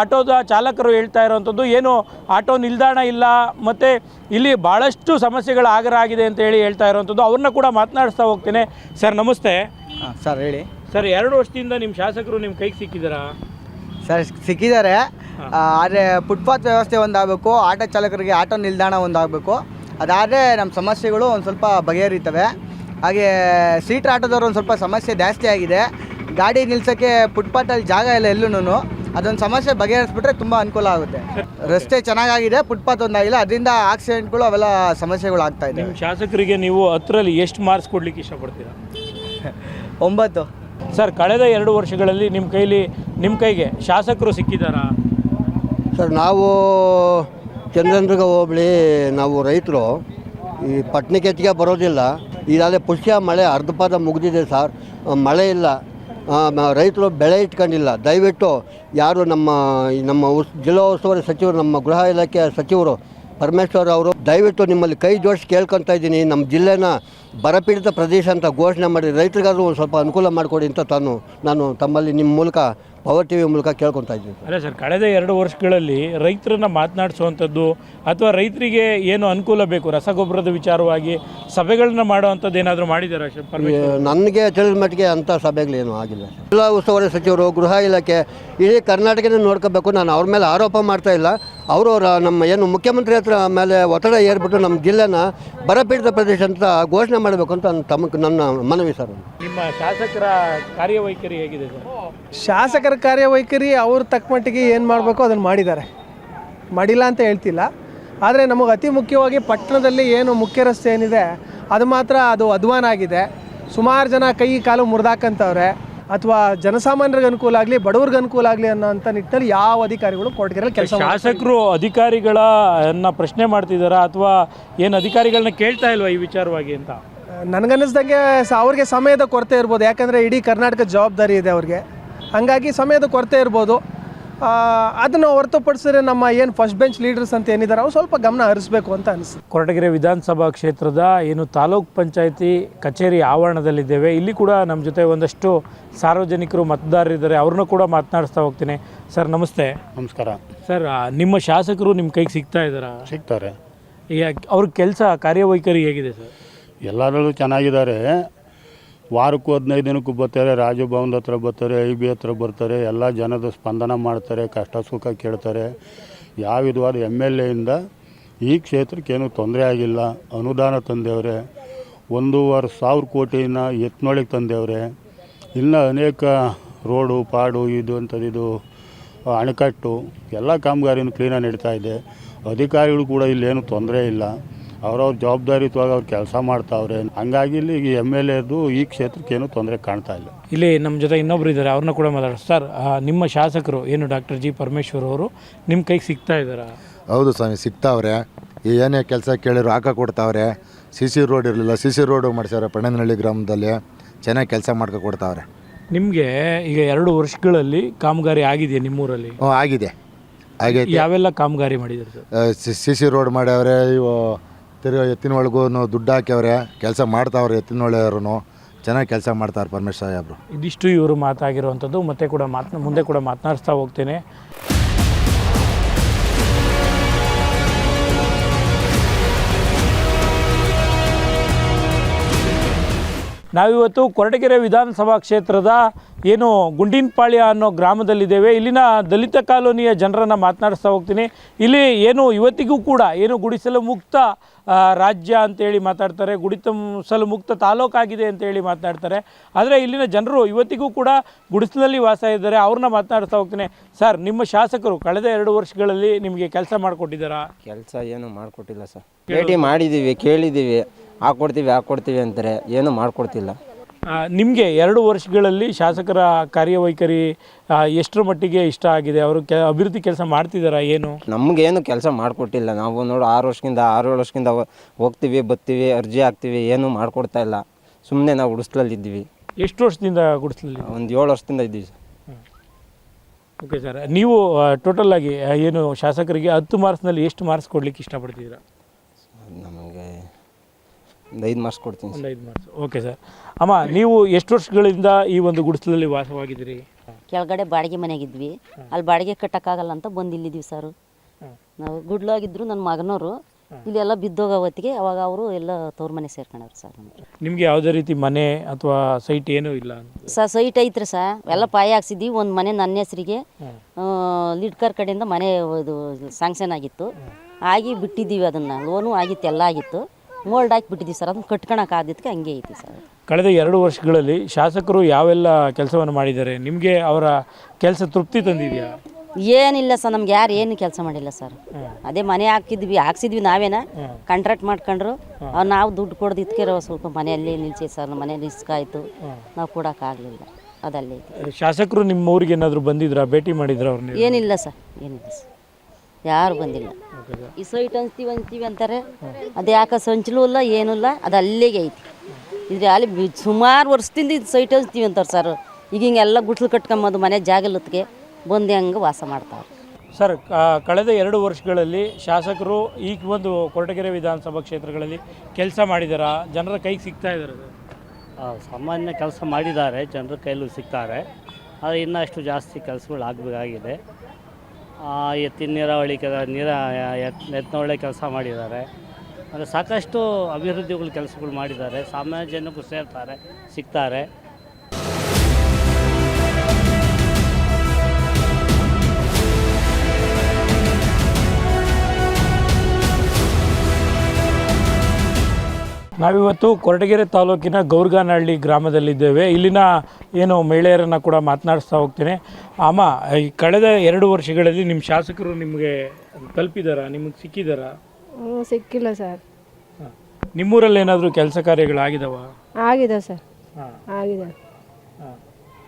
ಆಟೋದ ಚಾಲಕರು ಹೇಳ್ತಾ ಇರೋವಂಥದ್ದು. ಏನು ಆಟೋ ನಿಲ್ದಾಣ ಇಲ್ಲ, ಮತ್ತು ಇಲ್ಲಿ ಭಾಳಷ್ಟು ಸಮಸ್ಯೆಗಳು ಆಗರಾಗಿದೆ ಅಂತ ಹೇಳಿ ಹೇಳ್ತಾ ಇರೋವಂಥದ್ದು. ಅವ್ರನ್ನ ಕೂಡ ಮಾತನಾಡಿಸ್ತಾ ಹೋಗ್ತೇನೆ. ಸರ್, ನಮಸ್ತೆ. ಸರ್, ಹೇಳಿ. ಸರ್, 2 ವರ್ಷದಿಂದ ನಿಮ್ಮ ಶಾಸಕರು ನಿಮ್ಮ ಕೈಗೆ ಸಿಕ್ಕಿದ್ದಾರಾ? ಸರ್ ಸಿಕ್ಕಿದ್ದಾರೆ, ಆದರೆ ಫುಟ್ಪಾತ್ ವ್ಯವಸ್ಥೆ ಒಂದಾಗಬೇಕು, ಆಟೋ ಚಾಲಕರಿಗೆ ಆಟೋ ನಿಲ್ದಾಣ ಒಂದಾಗಬೇಕು. ಅದಾದರೆ ನಮ್ಮ ಸಮಸ್ಯೆಗಳು ಒಂದು ಸ್ವಲ್ಪ ಬಗೆಹರಿತವೆ. ಹಾಗೆ ಸೀಟ್ರ್ ಆಟೋದವ್ರು ಒಂದು ಸ್ವಲ್ಪ ಸಮಸ್ಯೆ ಜಾಸ್ತಿ ಆಗಿದೆ. ಗಾಡಿ ನಿಲ್ಸೋಕ್ಕೆ ಫುಟ್ಪಾತಲ್ಲಿ ಜಾಗ ಇಲ್ಲ ಎಲ್ಲೂ. ಅದೊಂದು ಸಮಸ್ಯೆ ಬಗೆಹರಿಸ್ಬಿಟ್ರೆ ತುಂಬ ಅನುಕೂಲ ಆಗುತ್ತೆ. ರಸ್ತೆ ಚೆನ್ನಾಗಾಗಿದೆ, ಫುಟ್ಪಾತ್ ಒಂದಾಗಿಲ್ಲ, ಅದರಿಂದ ಆಕ್ಸಿಡೆಂಟ್ಗಳು ಅವೆಲ್ಲ ಸಮಸ್ಯೆಗಳು ಆಗ್ತಾಯಿದೆ. ನಿಮ್ಮ ಶಾಸಕರಿಗೆ ನೀವು 10ರಲ್ಲಿ ಎಷ್ಟು ಮಾರ್ಕ್ಸ್ ಕೊಡಲಿಕ್ಕೆ ಇಷ್ಟಪಡ್ತೀರಾ? 9. ಸರ್, ಕಳೆದ 2 ವರ್ಷಗಳಲ್ಲಿ ನಿಮ್ಮ ಕೈಗೆ ಶಾಸಕರು ಸಿಕ್ಕಿದ್ದಾರಾ? ಸರ್, ನಾವು ಚಂದ್ರದುರ್ಗ ಹೋಬಳಿ ನಾವು ರೈತರು ಈ ಪಟ್ಟಣಕ್ಕೆ ಬರೋದಿಲ್ಲ. ಈಗಾಗಲೇ ಪುಷ್ಯ ಮಳೆ ಅರ್ಧಪಾದ ಮುಗಿದಿದೆ ಸರ್. ಮಳೆ ಇಲ್ಲ, ರೈತರು ಬೆಳೆ ಇಟ್ಕೊಂಡಿಲ್ಲ. ದಯವಿಟ್ಟು ಯಾರು ನಮ್ಮ ಜಿಲ್ಲಾ ಉಸ್ತುವಾರಿ ಸಚಿವರು, ನಮ್ಮ ಗೃಹ ಇಲಾಖೆ ಸಚಿವರು ಪರಮೇಶ್ವರ್ ಅವರು ದಯವಿಟ್ಟು ನಿಮ್ಮಲ್ಲಿ ಕೈ ಜೋಡಿಸಿ ಕೇಳ್ಕೊತಾ ಇದ್ದೀನಿ. ನಮ್ಮ ಜಿಲ್ಲೆನ ಬರಪೀಡಿತ ಪ್ರದೇಶ ಅಂತ ಘೋಷಣೆ ಮಾಡಿ ರೈತರಿಗಾದ್ರೂ ಒಂದು ಸ್ವಲ್ಪ ಅನುಕೂಲ ಮಾಡಿಕೊಡಿ ಅಂತ ನಾನು ತಮ್ಮಲ್ಲಿ ನಿಮ್ಮ ಮೂಲಕ ಪವರ್ ಟಿ ವಿ ಮೂಲಕ ಕೇಳ್ಕೊತಾ ಇದ್ದೀನಿ. ಅಲ್ಲ ಸರ್, ಕಳೆದ 2 ವರ್ಷಗಳಲ್ಲಿ ರೈತರನ್ನ ಮಾತನಾಡಿಸುವಂಥದ್ದು ಅಥವಾ ರೈತರಿಗೆ ಏನು ಅನುಕೂಲ ಬೇಕು ರಸಗೊಬ್ಬರದ ವಿಚಾರವಾಗಿ ಸಭೆಗಳನ್ನ ಮಾಡುವಂಥದ್ದು ಏನಾದರೂ ಮಾಡಿದ್ದಾರೆ? ನನಗೆ ತಿಳಿದ ಮಟ್ಟಿಗೆ ಅಂಥ ಸಭೆಗಳೇನು ಆಗಿಲ್ಲ. ಜಿಲ್ಲಾ ಉಸ್ತುವಾರಿ ಸಚಿವರು, ಗೃಹ ಇಲಾಖೆ, ಇಡೀ ಕರ್ನಾಟಕನೇ ನೋಡ್ಕೋಬೇಕು. ನಾನು ಅವ್ರ ಮೇಲೆ ಆರೋಪ ಮಾಡ್ತಾ ಇಲ್ಲ. ಅವರು ನಮ್ಮ ಏನು ಮುಖ್ಯಮಂತ್ರಿ ಹತ್ರ ಮೇಲೆ ಒತ್ತಡ ಏರ್ಬಿಟ್ಟು ನಮ್ಮ ಜಿಲ್ಲೆನ ಬರಪೀಡಿತ ಪ್ರದೇಶ ಅಂತ ಘೋಷಣೆ ಮಾಡಬೇಕು ಅಂತ ನನ್ನ ಮನವಿ ಸರ್. ನಿಮ್ಮ ಶಾಸಕರ ಕಾರ್ಯವೈಖರಿ ಹೇಗಿದೆ ಸರ್? ಶಾಸಕರ ಕಾರ್ಯವೈಖರಿ ಅವ್ರ ತಕ್ಕ ಮಟ್ಟಿಗೆ ಏನು ಮಾಡಬೇಕು ಅದನ್ನು ಮಾಡಿದ್ದಾರೆ, ಮಾಡಿಲ್ಲ ಅಂತ ಹೇಳ್ತಿಲ್ಲ. ಆದರೆ ನಮಗೆ ಅತಿ ಮುಖ್ಯವಾಗಿ ಪಟ್ಟಣದಲ್ಲಿ ಏನು ಮುಖ್ಯ ರಸ್ತೆ ಏನಿದೆ ಅದು ಮಾತ್ರ ಅದು ಅಧ್ವಾನ ಆಗಿದೆ. ಸುಮಾರು ಜನ ಕೈ ಕಾಲು ಮುರಿದಾಕಂತವ್ರೆ. ಅಥವಾ ಜನಸಾಮಾನ್ಯರಿಗೆ ಅನುಕೂಲ ಆಗಲಿ, ಬಡವ್ರಿಗೆ ಅನುಕೂಲ ಆಗಲಿ ಅನ್ನೋಂಥ ನಿಟ್ಟಿನಲ್ಲಿ ಯಾವ ಅಧಿಕಾರಿಗಳು ಕೊರಟಗೆರೆಯಲ್ಲಿ ಕೆಲಸ ಶಾಸಕರು ಅಧಿಕಾರಿಗಳನ್ನ ಪ್ರಶ್ನೆ ಮಾಡ್ತಿದ್ದಾರಾ ಅಥವಾ ಏನು ಅಧಿಕಾರಿಗಳನ್ನ ಕೇಳ್ತಾ ಇಲ್ವಾ ಈ ವಿಚಾರವಾಗಿ ಅಂತ? ನನಗನ್ನಿಸ್ದಂಗೆ ಅವ್ರಿಗೆ ಸಮಯದ ಕೊರತೆ ಇರ್ಬೋದು. ಯಾಕಂದರೆ ಇಡೀ ಕರ್ನಾಟಕ ಜವಾಬ್ದಾರಿ ಇದೆ ಅವ್ರಿಗೆ, ಹಾಗಾಗಿ ಸಮಯದ ಕೊರತೆ ಇರ್ಬೋದು. ಅದನ್ನು ಹೊರತುಪಡಿಸಿದ್ರೆ ನಮ್ಮ ಏನು ಫಸ್ಟ್ ಬೆಂಚ್ ಲೀಡರ್ಸ್ ಅಂತ ಏನಿದ್ದಾರೆ ಅವ್ರು ಸ್ವಲ್ಪ ಗಮನ ಹರಿಸಬೇಕು ಅಂತ ಅನಿಸುತ್ತೆ. ಕೊರಟಗೆರೆ ವಿಧಾನಸಭಾ ಕ್ಷೇತ್ರದ ಏನು ತಾಲೂಕ್ ಪಂಚಾಯಿತಿ ಕಚೇರಿ ಆವರಣದಲ್ಲಿದ್ದೇವೆ. ಇಲ್ಲಿ ಕೂಡ ನಮ್ಮ ಜೊತೆ ಒಂದಷ್ಟು ಸಾರ್ವಜನಿಕರು ಮತದಾರರಿದ್ದಾರೆ, ಅವ್ರನ್ನೂ ಕೂಡ ಮಾತನಾಡಿಸ್ತಾ ಹೋಗ್ತೀನಿ. ಸರ್ ನಮಸ್ತೆ. ನಮಸ್ಕಾರ ಸರ್, ನಿಮ್ಮ ಶಾಸಕರು ನಿಮ್ಮ ಕೈಗೆ ಸಿಗ್ತಾ ಇದ್ದಾರಾ? ಸಿಗ್ತಾರೆ. ಈಗ ಅವ್ರ ಕೆಲಸ ಕಾರ್ಯವೈಖರಿ ಹೇಗಿದೆ ಸರ್? ಎಲ್ಲರಲ್ಲೂ ಚೆನ್ನಾಗಿದ್ದಾರೆ. ವಾರಕ್ಕೂ 15 ದಿನಕ್ಕೂ ಬರ್ತಾರೆ, ರಾಜಭವನದ ಹತ್ರ ಬರ್ತಾರೆ, IB ಹತ್ರ ಬರ್ತಾರೆ, ಎಲ್ಲ ಜನದ ಸ್ಪಂದನ ಮಾಡ್ತಾರೆ, ಕಷ್ಟ ಸುಖ ಕೇಳ್ತಾರೆ. ಯಾವ ವಿಧವಾದ MLA ಇಂದ ಈ ಕ್ಷೇತ್ರಕ್ಕೇನು ತೊಂದರೆ ಆಗಿಲ್ಲ. ಅನುದಾನ ತಂದೇವ್ರೆ, 1,500 ಕೋಟಿನ ಎತ್ನೊಳಗೆ ತಂದೇವ್ರೆ. ಇನ್ನು ಅನೇಕ ರೋಡು ಪಾಡು ಇದು ಅಂಥದ್ದು ಅಣೆಕಟ್ಟು ಎಲ್ಲ ಕಾಮಗಾರಿನೂ ಕ್ಲೀನಾಗಿ ನಡೀತಾ ಇದೆ. ಅಧಿಕಾರಿಗಳು ಕೂಡ ಇಲ್ಲೇನು ತೊಂದರೆ ಇಲ್ಲ, ಅವ್ರವ್ರ ಜವಾಬ್ದಾರಿಯುತವಾಗಿ ಅವ್ರು ಕೆಲಸ ಮಾಡ್ತಾವ್ರೆ. ಹಂಗಾಗಿ ಇಲ್ಲಿ MLAದು ಈ ಕ್ಷೇತ್ರಕ್ಕೇನು ತೊಂದರೆ ಕಾಣ್ತಾ ಇಲ್ಲ. ಇಲ್ಲಿ ನಮ್ಮ ಜೊತೆ ಇನ್ನೊಬ್ರು ಇದ್ದಾರೆ, ಅವ್ರನ್ನ ಕೂಡ ಮಾತಾಡೋದು. ಸರ್, ನಿಮ್ಮ ಶಾಸಕರು ಏನು ಡಾಕ್ಟರ್ ಜಿ ಪರಮೇಶ್ವರ್ ಅವರು ನಿಮ್ಮ ಕೈಗೆ ಸಿಗ್ತಾ ಇದ್ದಾರಾ? ಹೌದು ಸ್ವಾಮಿ, ಸಿಗ್ತಾವ್ರೆ. ಏನೇ ಕೆಲಸ ಕೇಳಿದ್ರು ಹಾಕ ಕೊಡ್ತಾವ್ರೆ. CC ರೋಡ್ ಇರಲಿಲ್ಲ, CC ರೋಡು ಮಾಡಿಸ್ಯಾರೆ ಪಣ್ಣನಹಳ್ಳಿ ಗ್ರಾಮದಲ್ಲಿ. ಚೆನ್ನಾಗಿ ಕೆಲಸ ಮಾಡ್ಕೊ ಕೊಡ್ತಾವ್ರೆ. ನಿಮಗೆ ಈಗ 2 ವರ್ಷಗಳಲ್ಲಿ ಕಾಮಗಾರಿ ಆಗಿದೆಯಾ ನಿಮ್ಮೂರಲ್ಲಿ? ಆಗಿದೆ, ಆಗೈತೆ. ಯಾವೆಲ್ಲ ಕಾಮಗಾರಿ ಮಾಡಿದ್ದಾರೆ ಸರ್? CC road ಮಾಡ್ಯಾವ್ರೆ. ಇವು ತಿರ್ಗಿ ಎತ್ತಿನೊಳಗೂ ದುಡ್ಡು ಹಾಕ್ಯವ್ರೆ, ಕೆಲಸ ಮಾಡ್ತಾವ್ರೆ. ಎತ್ತಿನೊಳೆಯವರು ಚೆನ್ನಾಗಿ ಕೆಲಸ ಮಾಡ್ತಾರೆ ಪರಮೇಶ್ ಸಾಹೇಬ್ರು. ಇದಿಷ್ಟು ಇವರು ಮಾತಾಗಿರುವಂಥದ್ದು. ಮತ್ತೆ ಕೂಡ ಮುಂದೆ ಕೂಡ ಮಾತನಾಡಿಸ್ತಾ ಹೋಗ್ತೇನೆ. ನಾವಿವತ್ತು ಕೊರಟಗೆರೆ ವಿಧಾನಸಭಾ ಕ್ಷೇತ್ರದ ಏನು ಗುಂಡಿನಪಾಳ್ಯ ಅನ್ನೋ ಗ್ರಾಮದಲ್ಲಿದ್ದೇವೆ. ಇಲ್ಲಿನ ದಲಿತ ಕಾಲೋನಿಯ ಜನರನ್ನು ಮಾತನಾಡಿಸ್ತಾ ಹೋಗ್ತೀನಿ. ಇಲ್ಲಿ ಏನು ಇವತ್ತಿಗೂ ಕೂಡ ಏನು ಗುಡಿಸಲು ಮುಕ್ತ ರಾಜ್ಯ ಅಂತೇಳಿ ಮಾತಾಡ್ತಾರೆ, ಗುಡಿಸಲು ಮುಕ್ತ ತಾಲೂಕಾಗಿದೆ ಅಂತೇಳಿ ಮಾತನಾಡ್ತಾರೆ. ಆದರೆ ಇಲ್ಲಿನ ಜನರು ಇವತ್ತಿಗೂ ಕೂಡ ಗುಡಿಸಲಲ್ಲಿ ವಾಸ ಇದ್ದಾರೆ. ಅವ್ರನ್ನ ಮಾತನಾಡಿಸ್ತಾ ಹೋಗ್ತೀನಿ. ಸರ್, ನಿಮ್ಮ ಶಾಸಕರು ಕಳೆದ 2 ವರ್ಷಗಳಲ್ಲಿ ನಿಮಗೆ ಕೆಲಸ ಮಾಡಿಕೊಟ್ಟಿದ್ದಾರಾ? ಕೆಲಸ ಏನು ಮಾಡಿಕೊಟ್ಟಿಲ್ಲ ಸರ್. ಭೇಟಿ ಮಾಡಿದ್ದೀವಿ, ಕೇಳಿದ್ದೀವಿ, ಹಾಕ್ಕೊಡ್ತೀವಿ ಅಂತಾರೆ, ಏನೂ ಮಾಡಿಕೊಡ್ತಿಲ್ಲ. ನಿಮಗೆ 2 ವರ್ಷಗಳಲ್ಲಿ ಶಾಸಕರ ಕಾರ್ಯವೈಖರಿ ಎಷ್ಟರ ಮಟ್ಟಿಗೆ ಇಷ್ಟ ಆಗಿದೆ? ಅವರು ಅಭಿವೃದ್ಧಿ ಕೆಲಸ ಮಾಡ್ತಿದ್ದಾರಾ? ಏನು ನಮಗೇನು ಕೆಲಸ ಮಾಡಿಕೊಟ್ಟಿಲ್ಲ. ನಾವು ನೋಡು 6 ವರ್ಷದಿಂದ ಹೋಗ್ತೀವಿ, ಬರ್ತೀವಿ, ಅರ್ಜಿ ಹಾಕ್ತೀವಿ, ಏನೂ ಮಾಡಿಕೊಡ್ತಾ ಇಲ್ಲ. ಸುಮ್ಮನೆ ನಾವು ಗುಡಿಸ್ಲಲ್ಲಿದ್ದೀವಿ. ಎಷ್ಟು ವರ್ಷದಿಂದ ಗುಡಿಸ್ಲಲ್ಲಿ? ಒಂದು 7 ವರ್ಷದಿಂದ ಇದ್ದೀವಿ ಸರ್. ಓಕೆ ಸರ್, ನೀವು ಟೋಟಲ್ ಆಗಿ ಏನು ಶಾಸಕರಿಗೆ 10 ಮಾರ್ಕ್ಸ್ನಲ್ಲಿ ಎಷ್ಟು ಮಾರ್ಕ್ಸ್ ಕೊಡ್ಲಿಕ್ಕೆ ಇಷ್ಟಪಡ್ತಿದ್ದೀರಾ? ನಮಗೆ ಒಂದು 5 ಮಾರ್ಕ್ಸ್ ಕೊಡ್ತೀನಿ. ಒಂದು 5 ಮಾರ್ಕ್ಸ್. Okay sir. ಅಮ್ಮ, ನೀವು ಎಷ್ಟು ವರ್ಷಗಳಿಂದ ಈ ಒಂದು ಗುಡಿಸಲಲ್ಲಿ ವಾಸವಾಗಿದ್ದೀರಿ? ಕೆಳಗಡೆ ಬಾಡಿಗೆ ಮನೆಯಾಗಿದ್ವಿ, ಅಲ್ಲಿ ಬಾಡಿಗೆ ಕಟ್ಟಕ್ಕಾಗಲ್ಲ ಅಂತ ಬಂದು ಇಲ್ಲಿದ್ದೀವಿ ಸರ್. ನಾವು ಗುಡ್ಲಾಗಿದ್ರು ನನ್ನ ಮಗನವರು ಇಲ್ಲೆಲ್ಲ ಬಿದ್ದೋಗೋ ಹೊತ್ತಿಗೆ ಅವಾಗ ಅವರು ಎಲ್ಲ ತವ್ರ ಮನೆ ಸೇರ್ಕೊಂಡವ್ರು ಸರ್. ನಿಮಗೆ ಯಾವುದೇ ರೀತಿ ಮನೆ ಅಥವಾ ಸೈಟ್ ಏನೂ ಇಲ್ಲ ಸರ್ ಸೈಟ್ ಐತ್ರಿ ಸರ್, ಎಲ್ಲ ಪಾಯ ಹಾಕ್ಸಿದ್ದೀವಿ. ಒಂದು ಮನೆ ನನ್ನ ಹೆಸರಿಗೆ ಲಿಡ್ಕರ್ ಕಡೆಯಿಂದ ಮನೆ ಇದು ಸ್ಯಾಂಕ್ಷನ್ ಆಗಿತ್ತು, ಆಗಿ ಬಿಟ್ಟಿದ್ದೀವಿ. ಅದನ್ನು ಲೋನು ಆಗಿತ್ತು, ಎಲ್ಲ ಆಗಿತ್ತು, ಮೋಲ್ಡ್ ಹಾಕಿ ಬಿಟ್ಟಿದ್ದೀವಿ ಸರ್. ಅದನ್ನು ಕಟ್ಕೊಳಕ್ಕೆ ಆದಿದ್ದಕ್ಕೆ ಹಂಗೆ ಐತಿ ಸರ್. ಕಳೆದ 2 ವರ್ಷಗಳಲ್ಲಿ ಶಾಸಕರು ಯಾವೆಲ್ಲ ಕೆಲಸವನ್ನು ಮಾಡಿದ್ದಾರೆ? ನಿಮಗೆ ಅವರ ಕೆಲಸ ತೃಪ್ತಿ ತಂದಿದೆಯಾ? ಏನಿಲ್ಲ ಸರ್, ನಮ್ಗೆ ಯಾರು ಏನು ಕೆಲಸ ಮಾಡಿಲ್ಲ ಸರ್. ಅದೇ ಮನೆ ಹಾಕ್ಸಿದ್ವಿ ನಾವೇನ ಕಾಂಟ್ರಾಕ್ಟ್ ಮಾಡ್ಕೊಂಡ್ರು. ನಾವು ದುಡ್ಡು ಕೊಡ್ದಿದ್ದಕ್ಕೆ ಸ್ವಲ್ಪ ಮನೆಯಲ್ಲಿ ನಿಲ್ಸಿ ಸರ್. ಮನೆ ರಿಸ್ಕ್ ಆಯಿತು, ನಾವು ಕೊಡೋಕ್ಕಾಗಲಿಲ್ಲ. ಅದಲ್ಲೇ ಶಾಸಕರು ನಿಮ್ಮ ಊರಿಗೆ ಏನಾದರೂ ಬಂದಿದ್ರಾ, ಭೇಟಿ ಮಾಡಿದ್ರ ಅವ್ರನ್ನ? ಏನಿಲ್ಲ ಸರ್, ಏನಿಲ್ಲ ಸರ್, ಯಾರು ಬಂದಿಲ್ಲ. ಈ ಸೈಟ್ ಅಂತೀವಿ ಅಂತಾರೆ, ಅದು ಯಾಕೆ ಸಂಚಲೂ ಇಲ್ಲ, ಏನೂ ಇಲ್ಲ, ಅದು ಅಲ್ಲಿಗೆ ಐತಿ. ಇದ್ರೆ ಅಲ್ಲಿ ಸುಮಾರು ವರ್ಷದಿಂದ ಇದು ಸೈಟ್ ಅಂತೀವಿ ಅಂತಾರೆ ಸರ್. ಈಗ ಹಿಂಗೆಲ್ಲ ಗುಟ್ಲು ಕಟ್ಕೊಂಬಂದು ಮನೆ ಜಾಗಲತ್ತಿಗೆ ಬಂದು ಹಂಗೆ ವಾಸ ಮಾಡ್ತಾರೆ ಸರ್. ಕಳೆದ 2 ವರ್ಷಗಳಲ್ಲಿ ಶಾಸಕರು ಈ ಒಂದು ಕೊರಟಗೆರೆ ವಿಧಾನಸಭಾ ಕ್ಷೇತ್ರಗಳಲ್ಲಿ ಕೆಲಸ ಮಾಡಿದಾರಾ? ಜನರ ಕೈಗೆ ಸಿಗ್ತಾ ಇದ್ದಾರೆ? ಸಾಮಾನ್ಯ ಕೆಲಸ ಮಾಡಿದ್ದಾರೆ, ಜನರ ಕೈಲೂ ಸಿಗ್ತಾರೆ. ಆದರೆ ಇನ್ನಷ್ಟು ಜಾಸ್ತಿ ಕೆಲಸಗಳು ಆಗಬೇಕಾಗಿದೆ. ಎತ್ತಿನ ನೀರಾವಳಿ ಎತ್ತಿನೊಳ್ಳೆ ಕೆಲಸ ಮಾಡಿದ್ದಾರೆ. ಅಂದರೆ ಸಾಕಷ್ಟು ಅಭಿವೃದ್ಧಿಗಳು ಕೆಲಸಗಳು ಮಾಡಿದ್ದಾರೆ. ಸಾಮಾನ್ಯ ಜನಕ್ಕೂ ಸೇರ್ತಾರೆ, ಸಿಗ್ತಾರೆ. ನಾವಿವತ್ತು ಕೊರಟಗೆರೆ ತಾಲೂಕಿನ ಗೌರ್ಗಾನಹಳ್ಳಿ ಗ್ರಾಮದಲ್ಲಿದ್ದೇವೆ. ಇಲ್ಲಿನ ಏನು ಮಹಿಳೆಯರನ್ನು ಕೂಡ ಮಾತನಾಡಿಸ್ತಾ ಹೋಗ್ತೇನೆ. ಅಮ್ಮ, ಈ ಕಳೆದ 2 ವರ್ಷಗಳಲ್ಲಿ ನಿಮ್ಮ ಶಾಸಕರು ನಿಮಗೆ ತಲುಪಿದಾರಾ, ನಿಮಗೆ ಸಿಕ್ಕಿದಾರಾ? ಸಿಕ್ಕಿಲ್ಲ ಸರ್. ನಿಮ್ಮೂರಲ್ಲಿ ಏನಾದರೂ ಕೆಲಸ ಕಾರ್ಯಗಳಾಗಿದಾವ? ಆಗಿದೆ ಸರ್, ಆಗಿದೆ.